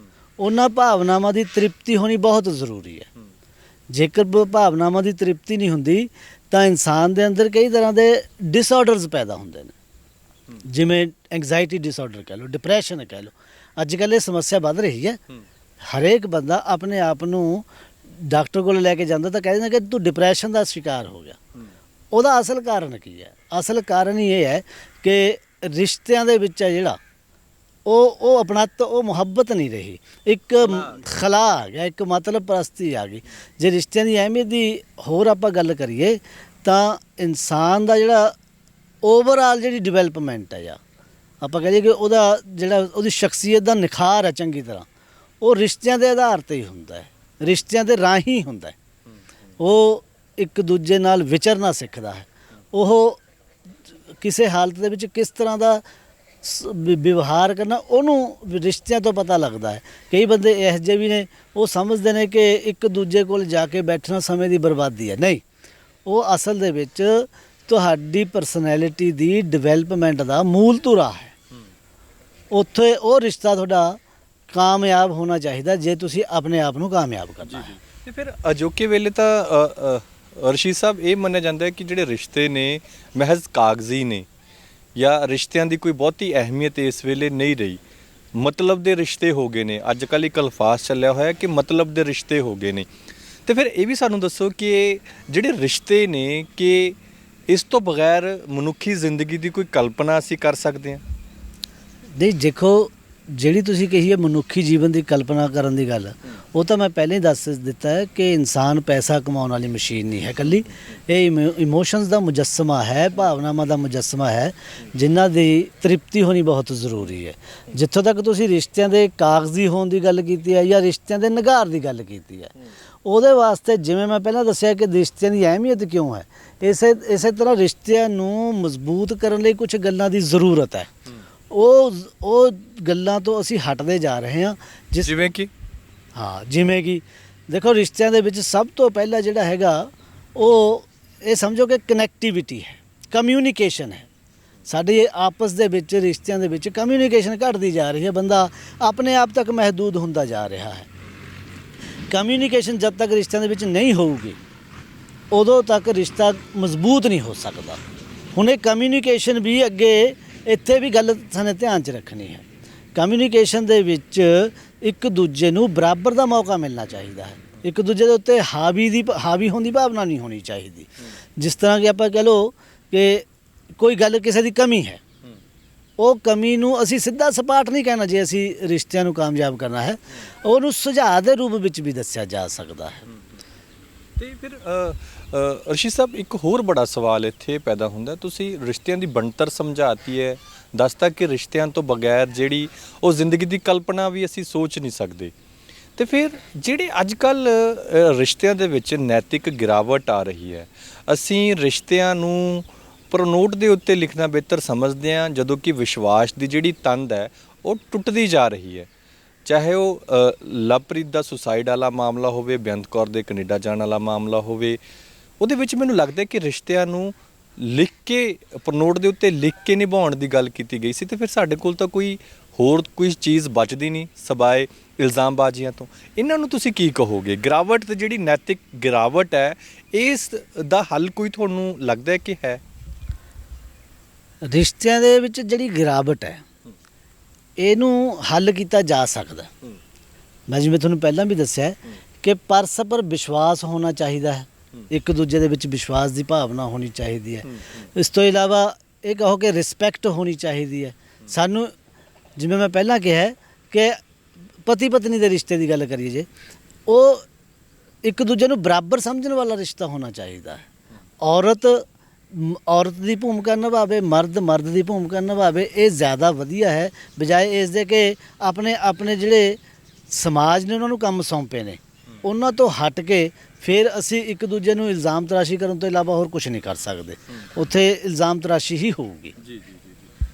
ਉਹਨਾਂ ਭਾਵਨਾਵਾਂ ਦੀ ਤ੍ਰਿਪਤੀ ਹੋਣੀ ਬਹੁਤ ਜ਼ਰੂਰੀ ਹੈ। ਜੇਕਰ ਭਾਵਨਾਵਾਂ ਦੀ ਤ੍ਰਿਪਤੀ ਨਹੀਂ ਹੁੰਦੀ ਤਾਂ ਇਨਸਾਨ ਦੇ ਅੰਦਰ ਕਈ ਤਰ੍ਹਾਂ ਦੇ ਡਿਸਆਰਡਰਸ ਪੈਦਾ ਹੁੰਦੇ ਨੇ, ਜਿਵੇਂ ਐਂਗਜ਼ਾਇਟੀ ਡਿਸਆਰਡਰ ਕਹਿ ਲਓ, ਡਿਪਰੈਸ਼ਨ ਕਹਿ ਲਓ। ਅੱਜ ਕੱਲ੍ਹ ਇਹ ਸਮੱਸਿਆ ਵੱਧ ਰਹੀ ਹੈ। ਹਰੇਕ ਬੰਦਾ ਆਪਣੇ ਆਪ ਨੂੰ ਡਾਕਟਰ ਕੋਲ ਲੈ ਕੇ ਜਾਂਦਾ ਤਾਂ ਕਹਿ ਦਿੰਦਾ ਕਿ ਤੂੰ ਡਿਪਰੈਸ਼ਨ ਦਾ ਸ਼ਿਕਾਰ ਹੋ ਗਿਆ। ਉਹਦਾ ਅਸਲ ਕਾਰਨ ਕੀ ਹੈ? ਅਸਲ ਕਾਰਨ ਹੀ ਇਹ ਹੈ ਕਿ ਰਿਸ਼ਤਿਆਂ ਦੇ ਵਿੱਚ ਹੈ ਜਿਹੜਾ ਉਹ ਆਪਣਤ, ਉਹ ਮੁਹੱਬਤ ਨਹੀਂ ਰਹੀ, ਇੱਕ ਖਲਾ ਆ ਗਿਆ, ਇੱਕ ਮਤਲਬ ਪ੍ਰਸਤੀ ਆ ਗਈ। ਜੇ ਰਿਸ਼ਤਿਆਂ ਦੀ ਅਹਿਮੀਅਤ ਦੀ ਹੋਰ ਆਪਾਂ ਗੱਲ ਕਰੀਏ ਤਾਂ ਇਨਸਾਨ ਦਾ ਜਿਹੜਾ ਓਵਰਆਲ ਜਿਹੜੀ ਡਿਵੈਲਪਮੈਂਟ ਹੈ, ਜਾਂ ਆਪਾਂ ਕਹੀਏ ਕਿ ਉਹਦਾ ਜਿਹੜਾ ਉਹਦੀ ਸ਼ਖਸੀਅਤ ਦਾ ਨਿਖਾਰ ਹੈ ਚੰਗੀ ਤਰ੍ਹਾਂ, ਉਹ ਰਿਸ਼ਤਿਆਂ ਦੇ ਆਧਾਰ 'ਤੇ ਹੀ ਹੁੰਦਾ ਹੈ, ਰਿਸ਼ਤਿਆਂ ਦੇ ਰਾਹੀਂ ਹੁੰਦਾ ਹੈ। ਉਹ ਇੱਕ ਦੂਜੇ ਨਾਲ ਵਿਚਰਨਾ ਸਿੱਖਦਾ ਹੈ, ਉਹ ਕਿਸੇ ਹਾਲਤ ਦੇ ਵਿੱਚ ਕਿਸ ਤਰ੍ਹਾਂ ਦਾ ਵਿਵਹਾਰ ਕਰਨਾ ਉਹਨੂੰ ਰਿਸ਼ਤਿਆਂ ਤੋਂ ਪਤਾ ਲੱਗਦਾ ਹੈ। ਕਈ ਬੰਦੇ ਇਹੋ ਜਿਹੇ ਵੀ ਨੇ, ਉਹ ਸਮਝਦੇ ਨੇ ਕਿ ਇੱਕ ਦੂਜੇ ਕੋਲ ਜਾ ਕੇ ਬੈਠਣਾ ਸਮੇਂ ਦੀ ਬਰਬਾਦੀ ਹੈ। ਨਹੀਂ, ਉਹ ਅਸਲ ਦੇ ਵਿੱਚ ਤੁਹਾਡੀ ਪਰਸਨੈਲਿਟੀ ਦੀ ਡਿਵੈਲਪਮੈਂਟ ਦਾ ਮੂਲ ਧੁਰਾ ਹੈ। ਉੱਥੇ ਉਹ ਰਿਸ਼ਤਾ ਤੁਹਾਡਾ ਕਾਮਯਾਬ ਹੋਣਾ ਚਾਹੀਦਾ ਜੇ ਤੁਸੀਂ ਆਪਣੇ ਆਪ ਨੂੰ ਕਾਮਯਾਬ ਕਰਨਾ ਹੈ। ਤੇ ਫਿਰ ਅਜੋਕੇ ਵੇਲੇ ਤਾਂ ਰਸ਼ੀਦ ਸਾਹਿਬ ਇਹ ਮੰਨਿਆ ਜਾਂਦਾ ਹੈ ਕਿ ਜਿਹੜੇ ਰਿਸ਼ਤੇ ਨੇ ਮਹਿਜ਼ ਕਾਗਜ਼ੀ ਨੇ, ਜਾਂ ਰਿਸ਼ਤਿਆਂ ਦੀ ਕੋਈ ਬਹੁਤੀ ਅਹਿਮੀਅਤ ਇਸ ਵੇਲੇ ਨਹੀਂ ਰਹੀ, ਮਤਲਬ ਦੇ ਰਿਸ਼ਤੇ ਹੋ ਗਏ ਨੇ। ਅੱਜ ਕੱਲ੍ਹ ਇੱਕ ਅਲਫਾਜ਼ ਚੱਲਿਆ ਹੋਇਆ ਕਿ ਮਤਲਬ ਦੇ ਰਿਸ਼ਤੇ ਹੋ ਗਏ ਨੇ। ਤੇ ਫਿਰ ਇਹ ਵੀ ਸਾਨੂੰ ਦੱਸੋ ਕਿ ਜਿਹੜੇ ਰਿਸ਼ਤੇ ਨੇ, ਕਿ ਇਸ ਤੋਂ ਬਗੈਰ ਮਨੁੱਖੀ ਜ਼ਿੰਦਗੀ ਦੀ ਕੋਈ ਕਲਪਨਾ ਅਸੀਂ ਕਰ ਸਕਦੇ ਹਾਂ? ਨਹੀਂ, ਦੇਖੋ, ਜਿਹੜੀ ਤੁਸੀਂ ਕਹੀ ਹੈ ਮਨੁੱਖੀ ਜੀਵਨ ਦੀ ਕਲਪਨਾ ਕਰਨ ਦੀ ਗੱਲ, ਉਹ ਤਾਂ ਮੈਂ ਪਹਿਲਾਂ ਹੀ ਦੱਸ ਦਿੱਤਾ ਹੈ ਕਿ ਇਨਸਾਨ ਪੈਸਾ ਕਮਾਉਣ ਵਾਲੀ ਮਸ਼ੀਨ ਨਹੀਂ ਹੈ ਇਕੱਲੀ। ਇਹ ਇਮੋਸ਼ਨਸ ਦਾ ਮੁਜੱਸਮਾ ਹੈ, ਭਾਵਨਾਵਾਂ ਦਾ ਮੁਜੱਸਮਾ ਹੈ, ਜਿਨ੍ਹਾਂ ਦੀ ਤ੍ਰਿਪਤੀ ਹੋਣੀ ਬਹੁਤ ਜ਼ਰੂਰੀ ਹੈ। ਜਿੱਥੋਂ ਤੱਕ ਤੁਸੀਂ ਰਿਸ਼ਤਿਆਂ ਦੇ ਕਾਗਜ਼ੀ ਹੋਣ ਦੀ ਗੱਲ ਕੀਤੀ ਹੈ ਜਾਂ ਰਿਸ਼ਤਿਆਂ ਦੇ ਨਿਗਾਰ ਦੀ ਗੱਲ ਕੀਤੀ ਹੈ, ਉਹਦੇ ਵਾਸਤੇ ਜਿਵੇਂ ਮੈਂ ਪਹਿਲਾਂ ਦੱਸਿਆ ਕਿ ਰਿਸ਼ਤਿਆਂ ਦੀ ਅਹਿਮੀਅਤ ਕਿਉਂ ਹੈ, ਇਸੇ ਤਰ੍ਹਾਂ ਰਿਸ਼ਤਿਆਂ ਨੂੰ ਮਜ਼ਬੂਤ ਕਰਨ ਲਈ ਕੁਝ ਗੱਲਾਂ ਦੀ ਜ਼ਰੂਰਤ ਹੈ। ਉਹ ਗੱਲਾਂ ਤੋਂ ਅਸੀਂ ਹਟਦੇ ਜਾ ਰਹੇ ਹਾਂ। ਜਿਵੇਂ ਕਿ ਦੇਖੋ, ਰਿਸ਼ਤਿਆਂ ਦੇ ਵਿੱਚ ਸਭ ਤੋਂ ਪਹਿਲਾਂ ਜਿਹੜਾ ਹੈਗਾ ਉਹ ਇਹ ਸਮਝੋ ਕਿ ਕਨੈਕਟੀਵਿਟੀ ਹੈ, ਕਮਿਊਨੀਕੇਸ਼ਨ ਹੈ। ਸਾਡੇ ਆਪਸ ਦੇ ਵਿੱਚ ਰਿਸ਼ਤਿਆਂ ਦੇ ਵਿੱਚ ਕਮਿਊਨੀਕੇਸ਼ਨ ਘਟਦੀ ਜਾ ਰਹੀ ਹੈ, ਬੰਦਾ ਆਪਣੇ ਆਪ ਤੱਕ ਮਹਿਦੂਦ ਹੁੰਦਾ ਜਾ ਰਿਹਾ ਹੈ। ਕਮਿਊਨੀਕੇਸ਼ਨ ਜਦ ਤੱਕ ਰਿਸ਼ਤਿਆਂ ਦੇ ਵਿੱਚ ਨਹੀਂ ਹੋਊਗੀ ਉਦੋਂ ਤੱਕ ਰਿਸ਼ਤਾ ਮਜ਼ਬੂਤ ਨਹੀਂ ਹੋ ਸਕਦਾ। ਹੁਣ ਇਹ ਕਮਿਊਨੀਕੇਸ਼ਨ ਵੀ ਅੱਗੇ ਇੱਥੇ ਵੀ ਗੱਲ ਸਾਨੂੰ ਧਿਆਨ 'ਚ ਰੱਖਣੀ ਹੈ। ਕਮਿਊਨੀਕੇਸ਼ਨ ਦੇ ਵਿੱਚ ਇੱਕ ਦੂਜੇ ਨੂੰ ਬਰਾਬਰ ਦਾ ਮੌਕਾ ਮਿਲਣਾ ਚਾਹੀਦਾ ਹੈ। ਇੱਕ ਦੂਜੇ ਦੇ ਉੱਤੇ ਹਾਵੀ ਹੋਣ ਦੀ ਭਾਵਨਾ ਨਹੀਂ ਹੋਣੀ ਚਾਹੀਦੀ। ਜਿਸ ਤਰ੍ਹਾਂ ਕਿ ਆਪਾਂ ਕਹਿ ਲਓ ਕਿ ਕੋਈ ਗੱਲ ਕਿਸੇ ਦੀ ਕਮੀ ਹੈ, ਉਹ ਕਮੀ ਨੂੰ ਅਸੀਂ ਸਿੱਧਾ ਸਪਾਟ ਨਹੀਂ ਕਹਿਣਾ। ਜੇ ਅਸੀਂ ਰਿਸ਼ਤਿਆਂ ਨੂੰ ਕਾਮਯਾਬ ਕਰਨਾ ਹੈ, ਉਹਨੂੰ ਸੁਝਾਅ ਦੇ ਰੂਪ ਵਿੱਚ ਵੀ ਦੱਸਿਆ ਜਾ ਸਕਦਾ ਹੈ। ਤੇ ਫਿਰ ਰਸ਼ੀਦ ਸਾਹਿਬ, ਇੱਕ ਹੋਰ ਬੜਾ ਸਵਾਲ ਇੱਥੇ ਪੈਦਾ ਹੁੰਦਾ, ਤੁਸੀਂ ਰਿਸ਼ਤਿਆਂ ਦੀ ਬਣਤਰ ਸਮਝਾਤੀ ਹੈ, ਦੱਸਤਾ ਕਿ ਰਿਸ਼ਤਿਆਂ ਤੋਂ ਬਗੈਰ ਜਿਹੜੀ ਉਹ ਜ਼ਿੰਦਗੀ ਦੀ ਕਲਪਨਾ ਵੀ ਅਸੀਂ ਸੋਚ ਨਹੀਂ ਸਕਦੇ। ਤੇ ਫਿਰ ਜਿਹੜੇ ਅੱਜ ਕੱਲ ਰਿਸ਼ਤਿਆਂ ਦੇ ਵਿੱਚ ਨੈਤਿਕ ਗਿਰਾਵਟ ਆ ਰਹੀ ਹੈ, ਅਸੀਂ ਰਿਸ਼ਤਿਆਂ ਨੂੰ ਪ੍ਰਨੋਟ ਦੇ ਉੱਤੇ ਲਿਖਣਾ ਬਿਹਤਰ ਸਮਝਦੇ ਹਾਂ, ਜਦੋਂ ਕਿ ਵਿਸ਼ਵਾਸ ਦੀ ਜਿਹੜੀ ਤੰਦ ਹੈ ਉਹ ਟੁੱਟਦੀ ਜਾ ਰਹੀ ਹੈ। ਚਾਹੇ ਉਹ ਲਵਪ੍ਰੀਤ ਦਾ ਸੁਸਾਈਡ ਵਾਲਾ ਮਾਮਲਾ ਹੋਵੇ, ਬੇਅੰਤ ਕੌਰ ਦੇ ਕੈਨੇਡਾ ਜਾਣ ਵਾਲਾ ਮਾਮਲਾ ਹੋਵੇ, ਉਹਦੇ ਵਿੱਚ ਮੈਨੂੰ ਲੱਗਦਾ ਕਿ ਰਿਸ਼ਤਿਆਂ ਨੂੰ ਲਿਖ ਕੇ, ਪ੍ਰਨੋਟ ਦੇ ਉੱਤੇ ਲਿਖ ਕੇ ਨਿਭਾਉਣ ਦੀ ਗੱਲ ਕੀਤੀ ਗਈ ਸੀ। ਤੇ ਫਿਰ ਸਾਡੇ ਕੋਲ ਤਾਂ ਕੋਈ ਚੀਜ਼ ਬਚਦੀ ਨਹੀਂ ਸਿਵਾਏ ਇਲਜ਼ਾਮਬਾਜ਼ੀਆਂ ਤੋਂ। ਇਹਨਾਂ ਨੂੰ ਤੁਸੀਂ ਕੀ ਕਹੋਗੇ? ਗਿਰਾਵਟ ਤੇ ਜਿਹੜੀ ਨੈਤਿਕ ਗਿਰਾਵਟ ਹੈ, ਇਸ ਦਾ ਹੱਲ ਕੋਈ ਤੁਹਾਨੂੰ ਲੱਗਦਾ ਕਿ ਹੈ? ਰਿਸ਼ਤਿਆਂ ਦੇ ਵਿੱਚ ਜਿਹੜੀ ਗਿਰਾਵਟ ਹੈ ਇਹਨੂੰ ਹੱਲ ਕੀਤਾ ਜਾ ਸਕਦਾ। ਮੈਂ ਜਿਵੇਂ ਤੁਹਾਨੂੰ ਪਹਿਲਾਂ ਵੀ ਦੱਸਿਆ ਕਿ ਪਰਸਪਰ ਵਿਸ਼ਵਾਸ ਹੋਣਾ ਚਾਹੀਦਾ ਹੈ, ਇੱਕ ਦੂਜੇ ਦੇ ਵਿੱਚ ਵਿਸ਼ਵਾਸ ਦੀ ਭਾਵਨਾ ਹੋਣੀ ਚਾਹੀਦੀ ਹੈ। ਇਸ ਤੋਂ ਇਲਾਵਾ ਇਹ ਕਹੋ ਕਿ ਰਿਸਪੈਕਟ ਹੋਣੀ ਚਾਹੀਦੀ ਹੈ। ਸਾਨੂੰ ਜਿਵੇਂ ਮੈਂ ਪਹਿਲਾਂ ਕਿਹਾ ਕਿ ਪਤੀ ਪਤਨੀ ਦੇ ਰਿਸ਼ਤੇ ਦੀ ਗੱਲ ਕਰੀਏ, ਜੇ ਉਹ ਇੱਕ ਦੂਜੇ ਨੂੰ ਬਰਾਬਰ ਸਮਝਣ ਵਾਲਾ ਰਿਸ਼ਤਾ ਹੋਣਾ ਚਾਹੀਦਾ ਹੈ। ਔਰਤ ਦੀ ਭੂਮਿਕਾ ਨਿਭਾਵੇ, ਮਰਦ ਦੀ ਭੂਮਿਕਾ ਨਿਭਾਵੇ, ਇਹ ਜ਼ਿਆਦਾ ਵਧੀਆ ਹੈ ਬਜਾਏ ਇਸ ਦੇ ਕਿ ਆਪਣੇ ਜਿਹੜੇ ਸਮਾਜ ਨੇ ਉਹਨਾਂ ਨੂੰ ਕੰਮ ਸੌਂਪੇ ਨੇ, ਉਹਨਾਂ ਤੋਂ ਹਟ ਕੇ ਫਿਰ ਅਸੀਂ ਇੱਕ ਦੂਜੇ ਨੂੰ ਇਲਜ਼ਾਮ ਤਰਾਸ਼ੀ ਕਰਨ ਤੋਂ ਇਲਾਵਾ ਹੋਰ ਕੁਝ ਨਹੀਂ ਕਰ ਸਕਦੇ। ਉੱਥੇ ਇਲਜ਼ਾਮ ਤਰਾਸ਼ੀ ਹੀ ਹੋਊਗੀ। ਜੀ।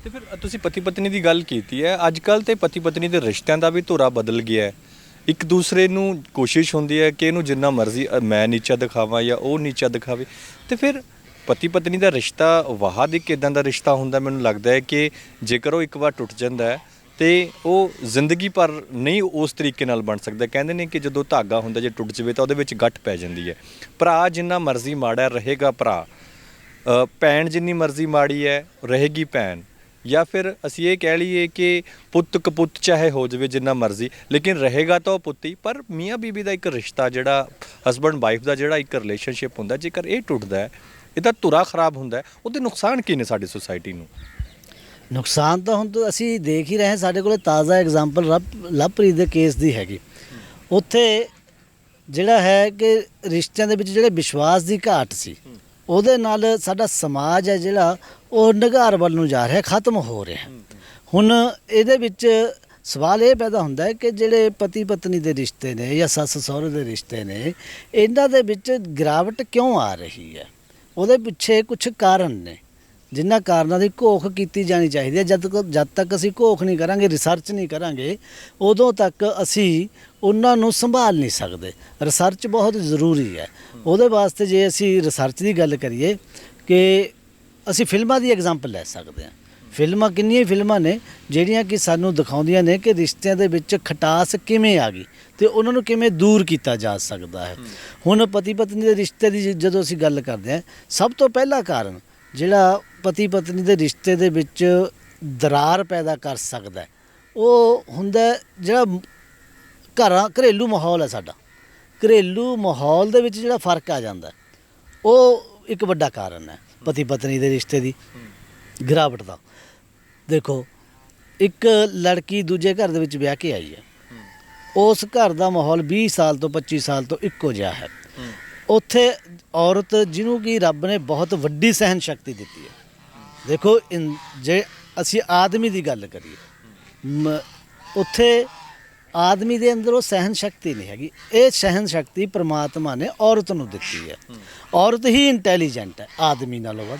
ਤੇ ਫਿਰ ਤੁਸੀਂ ਪਤੀ ਪਤਨੀ ਦੀ ਗੱਲ ਕੀਤੀ ਹੈ, ਅੱਜ ਕੱਲ੍ਹ ਤੇ ਪਤੀ ਪਤਨੀ ਦੇ ਰਿਸ਼ਤਿਆਂ ਦਾ ਵੀ ਧੁਰਾ ਬਦਲ ਗਿਆ ਹੈ। ਇੱਕ ਦੂਸਰੇ ਨੂੰ ਕੋਸ਼ਿਸ਼ ਹੁੰਦੀ ਹੈ ਕਿ ਇਹਨੂੰ ਜਿੰਨਾ ਮਰਜ਼ੀ ਮੈਂ ਨੀਚਾ ਦਿਖਾਵਾਂ ਜਾਂ ਉਹ ਨੀਚਾ ਦਿਖਾਵੇ। ਤੇ ਫਿਰ ਪਤੀ ਪਤਨੀ ਦਾ ਰਿਸ਼ਤਾ ਵਾਹਦ ਇੱਕ ਇੱਦਾਂ ਦਾ ਰਿਸ਼ਤਾ ਹੁੰਦਾ, ਮੈਨੂੰ ਲੱਗਦਾ ਹੈ ਕਿ ਜੇਕਰ ਉਹ ਇੱਕ ਵਾਰ ਟੁੱਟ ਜਾਂਦਾ ਹੈ ਤੇ ਉਹ ਜ਼ਿੰਦਗੀ ਭਰ ਨਹੀਂ ਉਸ ਤਰੀਕੇ ਨਾਲ ਬਣ ਸਕਦਾ। ਕਹਿੰਦੇ ਨੇ ਕਿ ਜਦੋਂ ਧਾਗਾ ਹੁੰਦਾ, ਜੇ ਟੁੱਟ ਜਾਵੇ ਤਾਂ ਉਹਦੇ ਵਿੱਚ ਗੱਠ ਪੈ ਜਾਂਦੀ ਹੈ। ਭਰਾ ਜਿੰਨਾ ਮਰਜ਼ੀ ਮਾੜਾ ਰਹੇਗਾ ਭਰਾ, ਭੈਣ ਜਿੰਨੀ ਮਰਜ਼ੀ ਮਾੜੀ ਹੈ ਰਹੇਗੀ ਭੈਣ, ਜਾਂ ਫਿਰ ਅਸੀਂ ਇਹ ਕਹਿ ਲਈਏ ਕਿ ਪੁੱਤ ਕਪੁੱਤ ਚਾਹੇ ਹੋ ਜਾਵੇ ਜਿੰਨਾ ਮਰਜ਼ੀ, ਲੇਕਿਨ ਰਹੇਗਾ ਤਾਂ ਉਹ ਪੁੱਤ ਹੀ। ਪਰ ਮੀਆਂ ਬੀਬੀ ਦਾ ਇੱਕ ਰਿਸ਼ਤਾ, ਜਿਹੜਾ ਹਸਬੈਂਡ ਵਾਈਫ ਦਾ ਜਿਹੜਾ ਇੱਕ ਰਿਲੇਸ਼ਨਸ਼ਿਪ ਹੁੰਦਾ, ਜੇਕਰ ਇਹ ਟੁੱਟਦਾ ਹੈ, ਇਹਦਾ ਧੁਰਾ ਖਰਾਬ ਹੁੰਦਾ ਹੈ, ਉਹਦੇ ਨੁਕਸਾਨ ਕੀ ਨੇ ਸਾਡੀ ਸੁਸਾਇਟੀ ਨੂੰ? ਨੁਕਸਾਨ ਤਾਂ ਹੁਣ ਤਾਂ ਅਸੀਂ ਦੇਖ ਹੀ ਰਹੇ ਹਾਂ। ਸਾਡੇ ਕੋਲ ਤਾਜ਼ਾ ਐਗਜ਼ਾਮਪਲ ਲਵਪ੍ਰੀਤ ਦੇ ਕੇਸ ਦੀ ਹੈਗੀ। ਉੱਥੇ ਜਿਹੜਾ ਹੈ ਕਿ ਰਿਸ਼ਤਿਆਂ ਦੇ ਵਿੱਚ ਜਿਹੜੇ ਵਿਸ਼ਵਾਸ ਦੀ ਘਾਟ ਸੀ, ਉਹਦੇ ਨਾਲ ਸਾਡਾ ਸਮਾਜ ਹੈ ਜਿਹੜਾ ਉਹ ਨਿਘਾਰ ਵੱਲ ਨੂੰ ਜਾ ਰਿਹਾ, ਖਤਮ ਹੋ ਰਿਹਾ। ਹੁਣ ਇਹਦੇ ਵਿੱਚ ਸਵਾਲ ਇਹ ਪੈਦਾ ਹੁੰਦਾ ਹੈ ਕਿ ਜਿਹੜੇ ਪਤੀ ਪਤਨੀ ਦੇ ਰਿਸ਼ਤੇ ਨੇ ਜਾਂ ਸੱਸ ਸਹੁਰੇ ਦੇ ਰਿਸ਼ਤੇ ਨੇ, ਇਹਨਾਂ ਦੇ ਵਿੱਚ ਗਿਰਾਵਟ ਕਿਉਂ ਆ ਰਹੀ ਹੈ? ਉਹਦੇ ਪਿੱਛੇ ਕੁਝ ਕਾਰਨ ਨੇ, ਜਿਨ੍ਹਾਂ ਕਾਰਨਾਂ ਦੀ ਘੋਖ ਕੀਤੀ ਜਾਣੀ ਚਾਹੀਦੀ ਹੈ। ਜਦ ਤੱਕ ਅਸੀਂ ਘੋਖ ਨਹੀਂ ਕਰਾਂਗੇ, ਰਿਸਰਚ ਨਹੀਂ ਕਰਾਂਗੇ, ਉਦੋਂ ਤੱਕ ਅਸੀਂ ਉਹਨਾਂ ਨੂੰ ਸੰਭਾਲ ਨਹੀਂ ਸਕਦੇ। ਰਿਸਰਚ ਬਹੁਤ ਜ਼ਰੂਰੀ ਹੈ। ਉਹਦੇ ਵਾਸਤੇ ਜੇ ਅਸੀਂ ਰਿਸਰਚ ਦੀ ਗੱਲ ਕਰੀਏ ਕਿ ਅਸੀਂ ਫਿਲਮਾਂ ਦੀ ਐਗਜ਼ਾਮਪਲ ਲੈ ਸਕਦੇ ਹਾਂ। ਕਿੰਨੀਆਂ ਫਿਲਮਾਂ ਨੇ ਜਿਹੜੀਆਂ ਕਿ ਸਾਨੂੰ ਦਿਖਾਉਂਦੀਆਂ ਨੇ ਕਿ ਰਿਸ਼ਤਿਆਂ ਦੇ ਵਿੱਚ ਖਟਾਸ ਕਿਵੇਂ ਆ ਗਈ ਤੇ ਉਹਨਾਂ ਨੂੰ ਕਿਵੇਂ ਦੂਰ ਕੀਤਾ ਜਾ ਸਕਦਾ ਹੈ। ਹੁਣ ਪਤੀ ਪਤਨੀ ਦੇ ਰਿਸ਼ਤੇ ਦੀ ਜਦੋਂ ਅਸੀਂ ਗੱਲ ਕਰਦੇ ਹਾਂ, ਸਭ ਤੋਂ ਪਹਿਲਾ ਕਾਰਨ ਜਿਹੜਾ ਪਤੀ ਪਤਨੀ ਦੇ ਰਿਸ਼ਤੇ ਦੇ ਵਿੱਚ ਦਰਾਰ ਪੈਦਾ ਕਰ ਸਕਦਾ, ਉਹ ਹੁੰਦਾ ਜਿਹੜਾ ਘਰੇਲੂ ਮਾਹੌਲ ਹੈ ਸਾਡਾ। ਘਰੇਲੂ ਮਾਹੌਲ ਦੇ ਵਿੱਚ ਜਿਹੜਾ ਫਰਕ ਆ ਜਾਂਦਾ, ਉਹ ਇੱਕ ਵੱਡਾ ਕਾਰਨ ਹੈ ਪਤੀ ਪਤਨੀ ਦੇ ਰਿਸ਼ਤੇ ਦੀ ਗਿਰਾਵਟ ਦਾ। ਦੇਖੋ, ਇੱਕ ਲੜਕੀ ਦੂਜੇ ਘਰ ਦੇ ਵਿੱਚ ਵਿਆਹ ਕੇ ਆਈ ਹੈ, ਉਸ ਘਰ ਦਾ ਮਾਹੌਲ 20 ਸਾਲ ਤੋਂ 25 ਸਾਲ ਤੋਂ ਇੱਕੋ ਜਿਹਾ ਹੈ। ਉੱਥੇ ਔਰਤ ਜਿਹਨੂੰ ਕਿ ਰੱਬ ਨੇ ਬਹੁਤ ਵੱਡੀ ਸਹਿਨ ਸ਼ਕਤੀ ਦਿੱਤੀ ਹੈ। ਦੇਖੋ, ਜੇ ਅਸੀਂ ਆਦਮੀ ਦੀ ਗੱਲ ਕਰੀਏ, ਉੱਥੇ ਆਦਮੀ ਦੇ ਅੰਦਰ ਉਹ ਸਹਿਨ ਸ਼ਕਤੀ ਨਹੀਂ ਹੈਗੀ। ਇਹ ਸਹਿਨ ਸ਼ਕਤੀ ਪ੍ਰਮਾਤਮਾ ਨੇ ਔਰਤ ਨੂੰ ਦਿੱਤੀ ਹੈ। ਔਰਤ ਹੀ ਇੰਟੈਲੀਜੈਂਟ ਹੈ ਆਦਮੀ ਨਾਲੋਂ ਵੱਧ।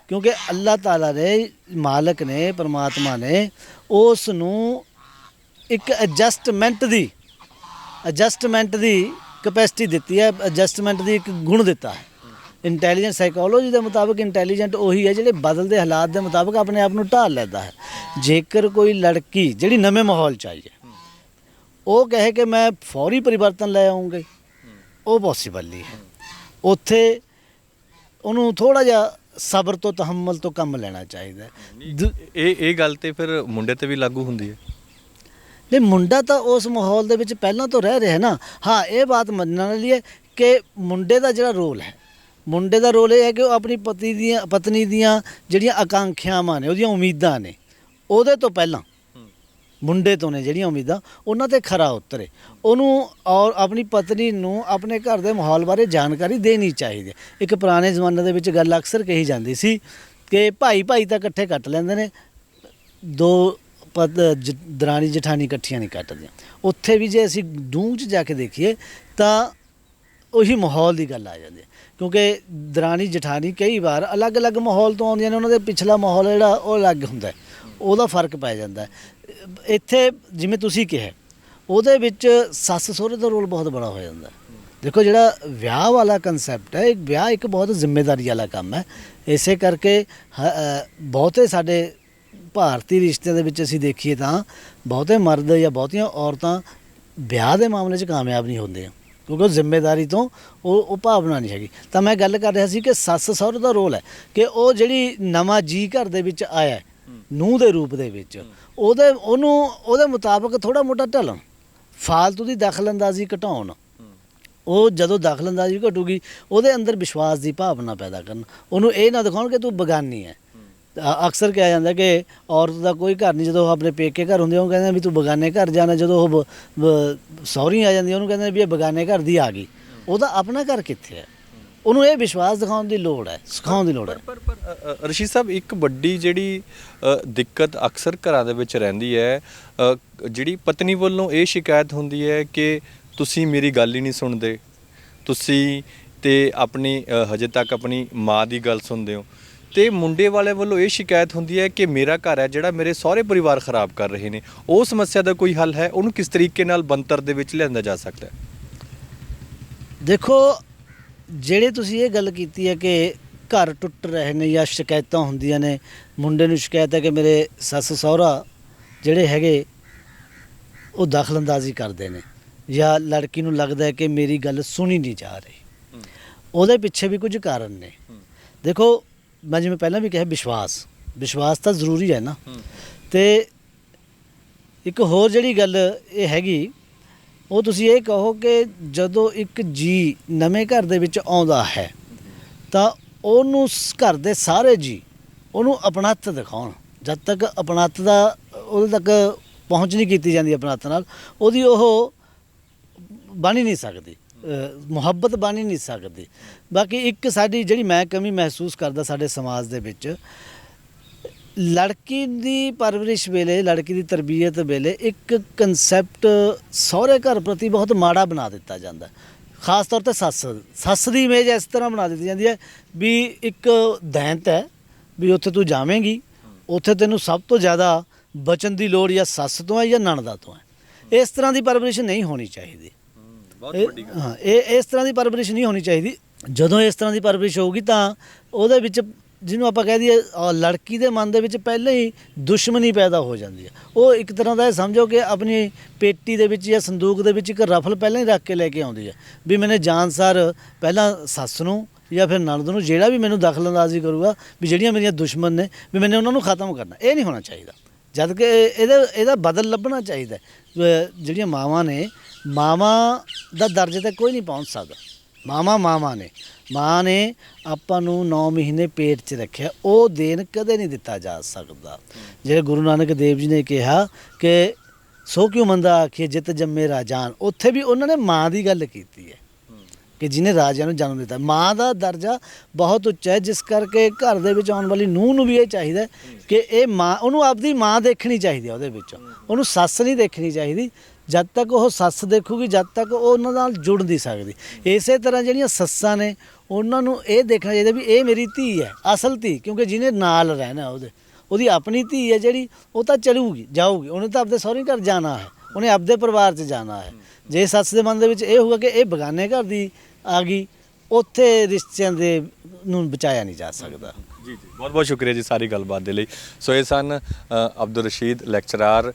ਕਿਉਂਕਿ ਅੱਲਾਹ ਤਾਲਾ ਨੇ, ਮਾਲਕ ਨੇ, ਪ੍ਰਮਾਤਮਾ ਨੇ ਉਸ ਨੂੰ ਇੱਕ ਐਡਜਸਟਮੈਂਟ ਦੀ ਕਪੈਸਿਟੀ ਦਿੱਤੀ ਹੈ, ਐਡਜਸਟਮੈਂਟ ਦੀ ਇੱਕ ਗੁਣ ਦਿੱਤਾ ਹੈ। ਇੰਟੈਲੀਜੈਂਟ ਸਾਈਕੋਲੋਜੀ ਦੇ ਮੁਤਾਬਕ ਇੰਟੈਲੀਜੈਂਟ ਉਹੀ ਹੈ ਜਿਹੜੇ ਬਦਲਦੇ ਹਾਲਾਤ ਦੇ ਮੁਤਾਬਕ ਆਪਣੇ ਆਪ ਨੂੰ ਢਾਲ ਲੈਂਦਾ ਹੈ। ਜੇਕਰ ਕੋਈ ਲੜਕੀ ਜਿਹੜੀ ਨਵੇਂ ਮਾਹੌਲ 'ਚ ਆਈ ਹੈ ਉਹ ਕਹੇ ਕਿ ਮੈਂ ਫੌਰੀ ਪਰਿਵਰਤਨ ਲੈ ਆਉਂਗੀ, ਉਹ ਪੋਸੀਬਲ ਨਹੀਂ ਹੈ। ਉੱਥੇ ਉਹਨੂੰ ਥੋੜਾ ਜਿਹਾ ਸਬਰ ਤੋਂ ਤਹੰਮਲ ਤੋਂ ਕੰਮ ਲੈਣਾ ਚਾਹੀਦਾ ਹੈ। ਇਹ ਗੱਲ ਤੇ ਫਿਰ ਮੁੰਡੇ ਤੇ ਵੀ ਲਾਗੂ ਹੁੰਦੀ ਹੈ। ਨਹੀਂ, ਮੁੰਡਾ ਤਾਂ ਉਸ ਮਾਹੌਲ ਦੇ ਵਿੱਚ ਪਹਿਲਾਂ ਤੋਂ ਰਹਿ ਰਿਹਾ ਨਾ। ਹਾਂ, ਇਹ ਬਾਤ ਮੰਨਣ ਵਾਲੀ ਹੈ ਕਿ ਮੁੰਡੇ ਦਾ ਜਿਹੜਾ ਰੋਲ ਹੈ, ਮੁੰਡੇ ਦਾ ਰੋਲ ਇਹ ਹੈ ਕਿ ਉਹ ਆਪਣੀ ਪਤਨੀ ਦੀਆਂ ਜਿਹੜੀਆਂ ਆਕਾਂਖਿਆਵਾਂ ਨੇ, ਉਹਦੀਆਂ ਉਮੀਦਾਂ ਨੇ, ਉਹਦੇ ਤੋਂ ਪਹਿਲਾਂ ਮੁੰਡੇ ਤੋਂ ਨੇ ਜਿਹੜੀਆਂ ਉਮੀਦਾਂ, ਉਹਨਾਂ ਤੇ ਖਰਾ ਉਤਰੇ। ਉਹਨੂੰ ਔਰ ਆਪਣੀ ਪਤਨੀ ਨੂੰ ਆਪਣੇ ਘਰ ਦੇ ਮਾਹੌਲ ਬਾਰੇ ਜਾਣਕਾਰੀ ਦੇਣੀ ਚਾਹੀਦੀ ਹੈ। ਇੱਕ ਪੁਰਾਣੇ ਜ਼ਮਾਨੇ ਦੇ ਵਿੱਚ ਗੱਲ ਅਕਸਰ ਕਹੀ ਜਾਂਦੀ ਸੀ ਕਿ ਭਾਈ ਤਾਂ ਇਕੱਠੇ ਕੱਟ ਲੈਂਦੇ ਨੇ, ਦੋ ਦਰਾਣੀ ਜਠਾਣੀ ਇਕੱਠੀਆਂ ਨਹੀਂ ਕੱਟਦੀਆਂ। ਉੱਥੇ ਵੀ ਜੇ ਅਸੀਂ ਡੂੰਘ 'ਚ ਜਾ ਕੇ ਦੇਖੀਏ ਤਾਂ ਉਹੀ ਮਾਹੌਲ ਦੀ ਗੱਲ ਆ ਜਾਂਦੀ ਹੈ, ਕਿਉਂਕਿ ਦਰਾਣੀ ਜਠਾਣੀ ਕਈ ਵਾਰ ਅਲੱਗ-ਅਲੱਗ ਮਾਹੌਲ ਤੋਂ ਆਉਂਦੀਆਂ ਨੇ। ਉਹਨਾਂ ਦੇ ਪਿਛਲਾ ਮਾਹੌਲ ਜਿਹੜਾ ਉਹ ਅਲੱਗ ਹੁੰਦਾ, ਉਹਦਾ ਫਰਕ ਪੈ ਜਾਂਦਾ। ਇੱਥੇ ਜਿਵੇਂ ਤੁਸੀਂ ਕਿਹਾ, ਉਹਦੇ ਵਿੱਚ ਸੱਸ ਸਹੁਰੇ ਦਾ ਰੋਲ ਬਹੁਤ ਬੜਾ ਹੋ ਜਾਂਦਾ। ਦੇਖੋ, ਜਿਹੜਾ ਵਿਆਹ ਵਾਲਾ ਕੰਸੈਪਟ ਹੈ, ਵਿਆਹ ਇੱਕ ਬਹੁਤ ਜ਼ਿੰਮੇਵਾਰੀ ਵਾਲਾ ਕੰਮ ਹੈ। ਇਸੇ ਕਰਕੇ ਬਹੁਤੇ ਸਾਡੇ ਭਾਰਤੀ ਰਿਸ਼ਤਿਆਂ ਦੇ ਵਿੱਚ ਅਸੀਂ ਦੇਖੀਏ ਤਾਂ ਬਹੁਤੇ ਮਰਦ ਜਾਂ ਬਹੁਤੀਆਂ ਔਰਤਾਂ ਵਿਆਹ ਦੇ ਮਾਮਲੇ 'ਚ ਕਾਮਯਾਬ ਨਹੀਂ ਹੁੰਦੇ, ਕਿਉਂਕਿ ਉਹ ਜ਼ਿੰਮੇਵਾਰੀ ਤੋਂ ਉਹ ਭਾਵਨਾ ਨਹੀਂ ਹੈਗੀ। ਤਾਂ ਮੈਂ ਗੱਲ ਕਰ ਰਿਹਾ ਸੀ ਕਿ ਸੱਸ ਸਹੁਰੇ ਦਾ ਰੋਲ ਹੈ ਕਿ ਉਹ ਜਿਹੜੀ ਨਵਾਂ ਜੀ ਘਰ ਦੇ ਵਿੱਚ ਆਇਆ ਨੂੰਹ ਦੇ ਰੂਪ ਦੇ ਵਿੱਚ, ਉਹਦੇ ਮੁਤਾਬਕ ਥੋੜ੍ਹਾ ਮੋਟਾ ਢਲਣ, ਫਾਲਤੂ ਦੀ ਦਖਲਅੰਦਾਜ਼ੀ ਘਟਾਉਣ। ਉਹ ਜਦੋਂ ਦਖਲਅੰਦਾਜ਼ੀ ਘਟੂਗੀ, ਉਹਦੇ ਅੰਦਰ ਵਿਸ਼ਵਾਸ ਦੀ ਭਾਵਨਾ ਪੈਦਾ ਕਰਨ। ਉਹਨੂੰ ਇਹ ਨਾ ਦਿਖਾਉਣ ਕਿ ਤੂੰ ਬੇਗਾਨੀ ਹੈ। ਅਕਸਰ ਕਿਹਾ ਜਾਂਦਾ ਕਿ ਔਰਤ ਦਾ ਕੋਈ ਘਰ ਨਹੀਂ, ਜਦੋਂ ਉਹ ਆਪਣੇ ਪੇਕੇ ਘਰ ਹੁੰਦੇ ਉਹ ਕਹਿੰਦੇ ਵੀ ਤੂੰ ਬੇਗਾਨੇ ਘਰ ਜਾਣਾ। ਜਦੋਂ ਉਹ ਸਹੁਰੀ ਆ ਜਾਂਦੀ ਉਹਨੂੰ ਕਹਿੰਦੇ ਵੀ ਇਹ ਬੇਗਾਨੇ ਘਰ ਦੀ ਆ ਗਈ। ਉਹਦਾ ਆਪਣਾ ਘਰ ਕਿੱਥੇ ਹੈ? ਉਹਨੂੰ ਇਹ ਵਿਸ਼ਵਾਸ ਦਿਖਾਉਣ ਦੀ ਲੋੜ ਹੈ, ਸਿਖਾਉਣ ਦੀ ਲੋੜ ਹੈ। ਪਰ ਰਸ਼ੀਦ ਸਾਹਿਬ, ਇੱਕ ਵੱਡੀ ਜਿਹੜੀ ਦਿੱਕਤ ਅਕਸਰ ਘਰਾਂ ਦੇ ਵਿੱਚ ਰਹਿੰਦੀ ਹੈ, ਜਿਹੜੀ ਪਤਨੀ ਵੱਲੋਂ ਇਹ ਸ਼ਿਕਾਇਤ ਹੁੰਦੀ ਹੈ ਕਿ ਤੁਸੀਂ ਮੇਰੀ ਗੱਲ ਹੀ ਨਹੀਂ ਸੁਣਦੇ, ਤੁਸੀਂ ਤੇ ਆਪਣੀ ਹਜੇ ਤੱਕ ਆਪਣੀ ਮਾਂ ਦੀ ਗੱਲ ਸੁਣਦੇ ਹੋ। ਤੇ ਮੁੰਡੇ ਵਾਲੇ ਵੱਲੋਂ ਇਹ ਸ਼ਿਕਾਇਤ ਹੁੰਦੀ ਹੈ ਕਿ ਮੇਰਾ ਘਰ ਹੈ ਜਿਹੜਾ ਮੇਰੇ ਸਹੁਰੇ ਪਰਿਵਾਰ ਖਰਾਬ ਕਰ ਰਹੇ ਨੇ। ਉਹ ਸਮੱਸਿਆ ਦਾ ਕੋਈ ਹੱਲ ਹੈ? ਉਹਨੂੰ ਕਿਸ ਤਰੀਕੇ ਨਾਲ ਬੰਤਰ ਦੇ ਵਿੱਚ ਲਿਆਂਦਾ ਜਾ ਸਕਦਾ ਹੈ? ਦੇਖੋ, ਜਿਹੜੇ ਤੁਸੀਂ ਇਹ ਗੱਲ ਕੀਤੀ ਹੈ ਕਿ ਘਰ ਟੁੱਟ ਰਹੇ ਨੇ ਜਾਂ ਸ਼ਿਕਾਇਤਾਂ ਹੁੰਦੀਆਂ ਨੇ, ਮੁੰਡੇ ਨੂੰ ਸ਼ਿਕਾਇਤ ਹੈ ਕਿ ਮੇਰੇ ਸੱਸ ਸਹੁਰਾ ਜਿਹੜੇ ਹੈਗੇ ਉਹ ਦਖਲਅੰਦਾਜ਼ੀ ਕਰਦੇ ਨੇ, ਜਾਂ ਲੜਕੀ ਨੂੰ ਲੱਗਦਾ ਹੈ ਕਿ ਮੇਰੀ ਗੱਲ ਸੁਣੀ ਨਹੀਂ ਜਾ ਰਹੀ। ਉਹਦੇ ਪਿੱਛੇ ਵੀ ਕੁਝ ਕਾਰਨ ਨੇ। ਦੇਖੋ, ਮੈਂ ਜਿਵੇਂ ਪਹਿਲਾਂ ਵੀ ਕਿਹਾ, ਵਿਸ਼ਵਾਸ ਤਾਂ ਜ਼ਰੂਰੀ ਹੈ ਨਾ। ਤੇ ਇੱਕ ਹੋਰ ਜਿਹੜੀ ਗੱਲ ਇਹ ਹੈਗੀ, ਉਹ ਤੁਸੀਂ ਇਹ ਕਹੋ ਕਿ ਜਦੋਂ ਇੱਕ ਜੀ ਨਵੇਂ ਘਰ ਦੇ ਵਿੱਚ ਆਉਂਦਾ ਹੈ ਤਾਂ ਉਹਨੂੰ ਘਰ ਦੇ ਸਾਰੇ ਜੀ ਉਹਨੂੰ ਆਪਣੱਤ ਦਿਖਾਉਣ। ਜਦ ਤੱਕ ਆਪਣੱਤ ਦਾ ਉਹਦੇ ਤੱਕ ਪਹੁੰਚ ਨਹੀਂ ਕੀਤੀ ਜਾਂਦੀ, ਆਪਣੱਤ ਨਾਲ ਉਹਦੀ ਉਹ ਬਣ ਹੀ ਨਹੀਂ ਸਕਦੀ, ਮੁਹੱਬਤ ਬਣ ਹੀ ਨਹੀਂ ਸਕਦੀ। ਬਾਕੀ ਇੱਕ ਸਾਡੀ ਜਿਹੜੀ ਮੈਂ ਕਮੀ ਮਹਿਸੂਸ ਕਰਦਾ ਸਾਡੇ ਸਮਾਜ ਦੇ ਵਿੱਚ, ਲੜਕੀ ਦੀ ਪਰਵਰਿਸ਼ ਵੇਲੇ, ਲੜਕੀ ਦੀ ਤਰਬੀਅਤ ਵੇਲੇ ਇੱਕ ਕਨਸੈਪਟ ਸਹੁਰੇ ਘਰ ਪ੍ਰਤੀ ਬਹੁਤ ਮਾੜਾ ਬਣਾ ਦਿੱਤਾ ਜਾਂਦਾ। ਖਾਸ ਤੌਰ ਤੇ ਸੱਸ ਦੀ ਇਮੇਜ ਇਸ ਤਰ੍ਹਾਂ ਬਣਾ ਦਿੱਤੀ ਜਾਂਦੀ ਹੈ ਵੀ ਇੱਕ ਦੈਂਤ ਹੈ, ਵੀ ਉੱਥੇ ਤੂੰ ਜਾਵੇਂਗੀ, ਉੱਥੇ ਤੈਨੂੰ ਸਭ ਤੋਂ ਜ਼ਿਆਦਾ ਬਚਨ ਦੀ ਲੋੜ ਜਾਂ ਸੱਸ ਤੋਂ ਹੈ ਜਾਂ ਨਣਦਾ ਤੋਂ ਹੈ। ਇਸ ਤਰ੍ਹਾਂ ਦੀ ਪਰਵਰਿਸ਼ ਨਹੀਂ ਹੋਣੀ ਚਾਹੀਦੀ। ਹਾਂ, ਇਹ ਇਸ ਤਰ੍ਹਾਂ ਦੀ ਪਰਵਰਿਸ਼ ਨਹੀਂ ਹੋਣੀ ਚਾਹੀਦੀ। ਜਦੋਂ ਇਸ ਤਰ੍ਹਾਂ ਦੀ ਪਰਵਰਿਸ਼ ਹੋਊਗੀ ਤਾਂ ਉਹਦੇ ਵਿੱਚ, ਜਿਹਨੂੰ ਆਪਾਂ ਕਹਿ ਦਈਏ, ਲੜਕੀ ਦੇ ਮਨ ਦੇ ਵਿੱਚ ਪਹਿਲਾਂ ਹੀ ਦੁਸ਼ਮਣੀ ਪੈਦਾ ਹੋ ਜਾਂਦੀ ਹੈ। ਉਹ ਇੱਕ ਤਰ੍ਹਾਂ ਦਾ ਇਹ ਸਮਝੋ ਕਿ ਆਪਣੀ ਪੇਟੀ ਦੇ ਵਿੱਚ ਜਾਂ ਸੰਦੂਕ ਦੇ ਵਿੱਚ ਇੱਕ ਰਫਲ ਪਹਿਲਾਂ ਹੀ ਰੱਖ ਕੇ ਲੈ ਕੇ ਆਉਂਦੀ ਹੈ ਵੀ ਮੈਨੇ ਜਾਨਸਾਰ ਪਹਿਲਾਂ ਸੱਸ ਨੂੰ ਜਾਂ ਫਿਰ ਨਣਦ ਨੂੰ, ਜਿਹੜਾ ਵੀ ਮੈਨੂੰ ਦਖਲਅੰਦਾਜ਼ੀ ਕਰੂਗਾ, ਵੀ ਜਿਹੜੀਆਂ ਮੇਰੀਆਂ ਦੁਸ਼ਮਣ ਨੇ, ਵੀ ਮੈਨੇ ਉਹਨਾਂ ਨੂੰ ਖਤਮ ਕਰਨਾ। ਇਹ ਨਹੀਂ ਹੋਣਾ ਚਾਹੀਦਾ। ਜਦ ਕਿ ਇਹਦਾ ਬਦਲ ਲੱਭਣਾ ਚਾਹੀਦਾ। ਜਿਹੜੀਆਂ ਮਾਵਾਂ ਨੇ, ਮਾਵਾਂ ਦਾ ਦਰਜੇ ਤੇ ਕੋਈ ਨਹੀਂ ਪਹੁੰਚ ਸਕਦਾ। ਮਾਵਾਂ ਨੇ, ਮਾਂ ਨੇ ਆਪਾਂ ਨੂੰ 9 ਮਹੀਨੇ ਪੇਟ 'ਚ ਰੱਖਿਆ, ਉਹ ਦੇਣ ਕਦੇ ਨਹੀਂ ਦਿੱਤਾ ਜਾ ਸਕਦਾ। ਜਿਹੜੇ ਗੁਰੂ ਨਾਨਕ ਦੇਵ ਜੀ ਨੇ ਕਿਹਾ ਕਿ ਸੋ ਕਿਉ ਮੰਦਾ ਆਖੀਏ ਜਿਤ ਜੰਮੇ ਰਾਜਾਨ, ਉੱਥੇ ਵੀ ਉਹਨਾਂ ਨੇ ਮਾਂ ਦੀ ਗੱਲ ਕੀਤੀ ਹੈ ਕਿ ਜਿਹਨੇ ਰਾਜਿਆਂ ਨੂੰ ਜਨਮ ਦਿੱਤਾ। ਮਾਂ ਦਾ ਦਰਜਾ ਬਹੁਤ ਉੱਚਾ ਹੈ, ਜਿਸ ਕਰਕੇ ਘਰ ਦੇ ਵਿੱਚ ਆਉਣ ਵਾਲੀ ਨੂੰਹ ਨੂੰ ਵੀ ਇਹ ਚਾਹੀਦਾ ਕਿ ਇਹ ਮਾਂ, ਉਹਨੂੰ ਆਪਦੀ ਮਾਂ ਦੇਖਣੀ ਚਾਹੀਦੀ ਹੈ ਉਹਦੇ ਵਿੱਚ, ਉਹਨੂੰ ਸੱਸ ਨਹੀਂ ਦੇਖਣੀ ਚਾਹੀਦੀ। ਜਦ ਤੱਕ ਉਹ ਸੱਸ ਦੇਖੂਗੀ, ਜਦ ਤੱਕ ਉਹ ਉਹਨਾਂ ਨਾਲ ਜੁੜ ਨਹੀਂ ਸਕਦੀ। ਇਸੇ ਤਰ੍ਹਾਂ ਜਿਹੜੀਆਂ ਸੱਸਾਂ ਨੇ, ਉਹਨਾਂ ਨੂੰ ਇਹ ਦੇਖਣਾ ਚਾਹੀਦਾ ਵੀ ਇਹ ਮੇਰੀ ਧੀ ਹੈ, ਅਸਲ ਧੀ, ਕਿਉਂਕਿ ਜਿਹਨੇ ਨਾਲ ਰਹਿਣਾ ਉਹਦੀ ਆਪਣੀ ਧੀ ਹੈ ਜਿਹੜੀ, ਉਹ ਤਾਂ ਚਲੂਗੀ, ਜਾਊਗੀ, ਉਹਨੇ ਤਾਂ ਆਪਦੇ ਸਹੁਰੇ ਘਰ ਜਾਣਾ ਹੈ, ਉਹਨੇ ਆਪਦੇ ਪਰਿਵਾਰ 'ਚ ਜਾਣਾ ਹੈ। ਜੇ ਸੱਸ ਦੇ ਮਨ ਦੇ ਵਿੱਚ ਇਹ ਹੋਊਗਾ ਕਿ ਇਹ ਬਗਾਨੇ ਘਰ ਦੀ ਆ ਗਈ, ਉੱਥੇ ਰਿਸ਼ਤਿਆਂ ਦੇ ਨੂੰ ਬਚਾਇਆ ਨਹੀਂ ਜਾ ਸਕਦਾ। ਜੀ ਜੀ, ਬਹੁਤ ਬਹੁਤ ਸ਼ੁਕਰੀਆ ਜੀ ਸਾਰੀ ਗੱਲਬਾਤ ਦੇ ਲਈ। ਸੋ ਇਹ ਸਨ ਅਬਦੁਲ ਰਸ਼ੀਦ ਲੈਕਚਰਾਰ,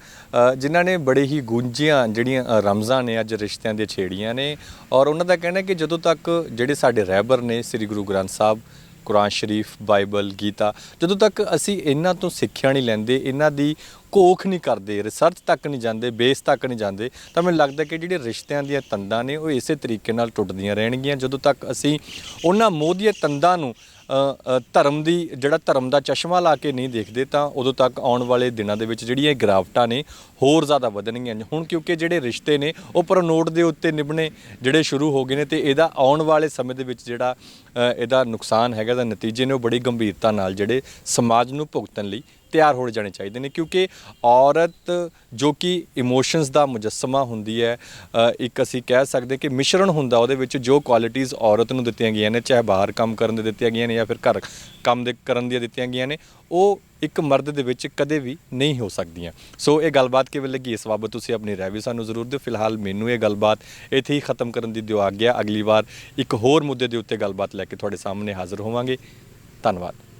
ਜਿਨ੍ਹਾਂ ਨੇ ਬੜੇ ਹੀ ਗੂੰਜੀਆਂ ਜਿਹੜੀਆਂ ਰਮਜ਼ਾਂ ਨੇ ਅੱਜ ਰਿਸ਼ਤਿਆਂ ਦੀਆਂ ਛੇੜੀਆਂ ਨੇ। ਔਰ ਉਹਨਾਂ ਦਾ ਕਹਿਣਾ ਕਿ ਜਦੋਂ ਤੱਕ ਜਿਹੜੇ ਸਾਡੇ ਰਹਿਬਰ ਨੇ ਸ੍ਰੀ ਗੁਰੂ ਗ੍ਰੰਥ ਸਾਹਿਬ, ਕੁਰਾਨ ਸ਼ਰੀਫ, ਬਾਈਬਲ, ਗੀਤਾ, ਜਦੋਂ ਤੱਕ ਅਸੀਂ ਇਹਨਾਂ ਤੋਂ ਸਿੱਖਿਆ ਨਹੀਂ ਲੈਂਦੇ, ਇਹਨਾਂ ਦੀ ਘੋਖ ਨਹੀਂ ਕਰਦੇ, ਰਿਸਰਚ ਤੱਕ ਨਹੀਂ ਜਾਂਦੇ, ਬੇਸ ਤੱਕ ਨਹੀਂ ਜਾਂਦੇ, ਤਾਂ ਮੈਨੂੰ ਲੱਗਦਾ ਕਿ ਜਿਹੜੇ ਰਿਸ਼ਤਿਆਂ ਦੀਆਂ ਤੰਦਾਂ ਨੇ ਉਹ ਇਸੇ ਤਰੀਕੇ ਨਾਲ ਟੁੱਟਦੀਆਂ ਰਹਿਣਗੀਆਂ। ਜਦੋਂ ਤੱਕ ਅਸੀਂ ਉਹਨਾਂ ਮੋਹ ਦੀਆਂ ਤੰਦਾਂ ਨੂੰ ਧਰਮ ਦਾ ਚਸ਼ਮਾ ਲਾ ਕੇ ਨਹੀਂ ਦੇਖਦੇ, ਤਾਂ ਉਦੋਂ ਤੱਕ ਆਉਣ ਵਾਲੇ ਦਿਨਾਂ ਦੇ ਵਿੱਚ ਜਿਹੜੀਆਂ ਗਿਰਾਵਟਾਂ ਨੇ ਹੋਰ ਜ਼ਿਆਦਾ ਵਧਣਗੀਆਂ। ਹੁਣ ਕਿਉਂਕਿ ਜਿਹੜੇ ਰਿਸ਼ਤੇ ਨੇ ਉਹ ਪਰਨੋਟ ਦੇ ਉੱਤੇ ਨਿਭਣੇ ਜਿਹੜੇ ਸ਼ੁਰੂ ਹੋ ਗਏ ਨੇ, ਤੇ ਇਹਦਾ ਆਉਣ ਵਾਲੇ ਸਮੇਂ ਦੇ ਵਿੱਚ ਜਿਹੜਾ ਇਹਦਾ ਨੁਕਸਾਨ ਹੈਗਾ, ਦਾ ਨਤੀਜੇ ਨੇ ਉਹ ਬੜੀ ਗੰਭੀਰਤਾ ਨਾਲ ਜਿਹੜੇ ਸਮਾਜ ਨੂੰ ਭੁਗਤਣ ਲਈ ਤਿਆਰ ਹੋ ਜਾਣੇ ਚਾਹੀਦੇ ਨੇ। ਕਿਉਂਕਿ ਔਰਤ ਜੋ ਕਿ ਇਮੋਸ਼ਨਸ ਦਾ ਮੁਜੱਸਮਾ ਹੁੰਦੀ ਹੈ, ਇੱਕ ਅਸੀਂ ਕਹਿ ਸਕਦੇ ਕਿ ਮਿਸ਼ਰਣ ਹੁੰਦਾ, ਉਹਦੇ ਵਿੱਚ ਜੋ ਕੁਆਲਿਟੀਜ਼ ਔਰਤ ਨੂੰ ਦਿੱਤੀਆਂ ਗਈਆਂ ਨੇ, ਚਾਹੇ ਬਾਹਰ ਕੰਮ ਕਰਨ ਦੇ ਦਿੱਤੀਆਂ ਗਈਆਂ ਨੇ ਜਾਂ ਫਿਰ ਘਰ ਕੰਮ ਦੇ ਕਰਨ ਦੀਆਂ ਦਿੱਤੀਆਂ ਗਈਆਂ ਨੇ, ਉਹ ਇੱਕ ਮਰਦ ਦੇ ਵਿੱਚ ਕਦੇ ਵੀ ਨਹੀਂ ਹੋ ਸਕਦੀਆਂ। ਸੋ ਇਹ ਗੱਲਬਾਤ ਕਿਵੇਂ ਲੱਗੀ, ਇਸ ਬਾਬਤ ਤੁਸੀਂ ਆਪਣੀ ਰਾਏ ਵੀ ਸਾਨੂੰ ਜ਼ਰੂਰ ਦਿਓ। ਫਿਲਹਾਲ ਮੈਨੂੰ ਇਹ ਗੱਲਬਾਤ ਇੱਥੇ ਹੀ ਖਤਮ ਕਰਨ ਦੀ ਦਿਓ ਆਗਿਆ। ਅਗਲੀ ਵਾਰ ਇੱਕ ਹੋਰ ਮੁੱਦੇ ਦੇ ਉੱਤੇ ਗੱਲਬਾਤ ਲੈ ਕੇ ਤੁਹਾਡੇ ਸਾਹਮਣੇ ਹਾਜ਼ਰ ਹੋਵਾਂਗੇ। ਧੰਨਵਾਦ।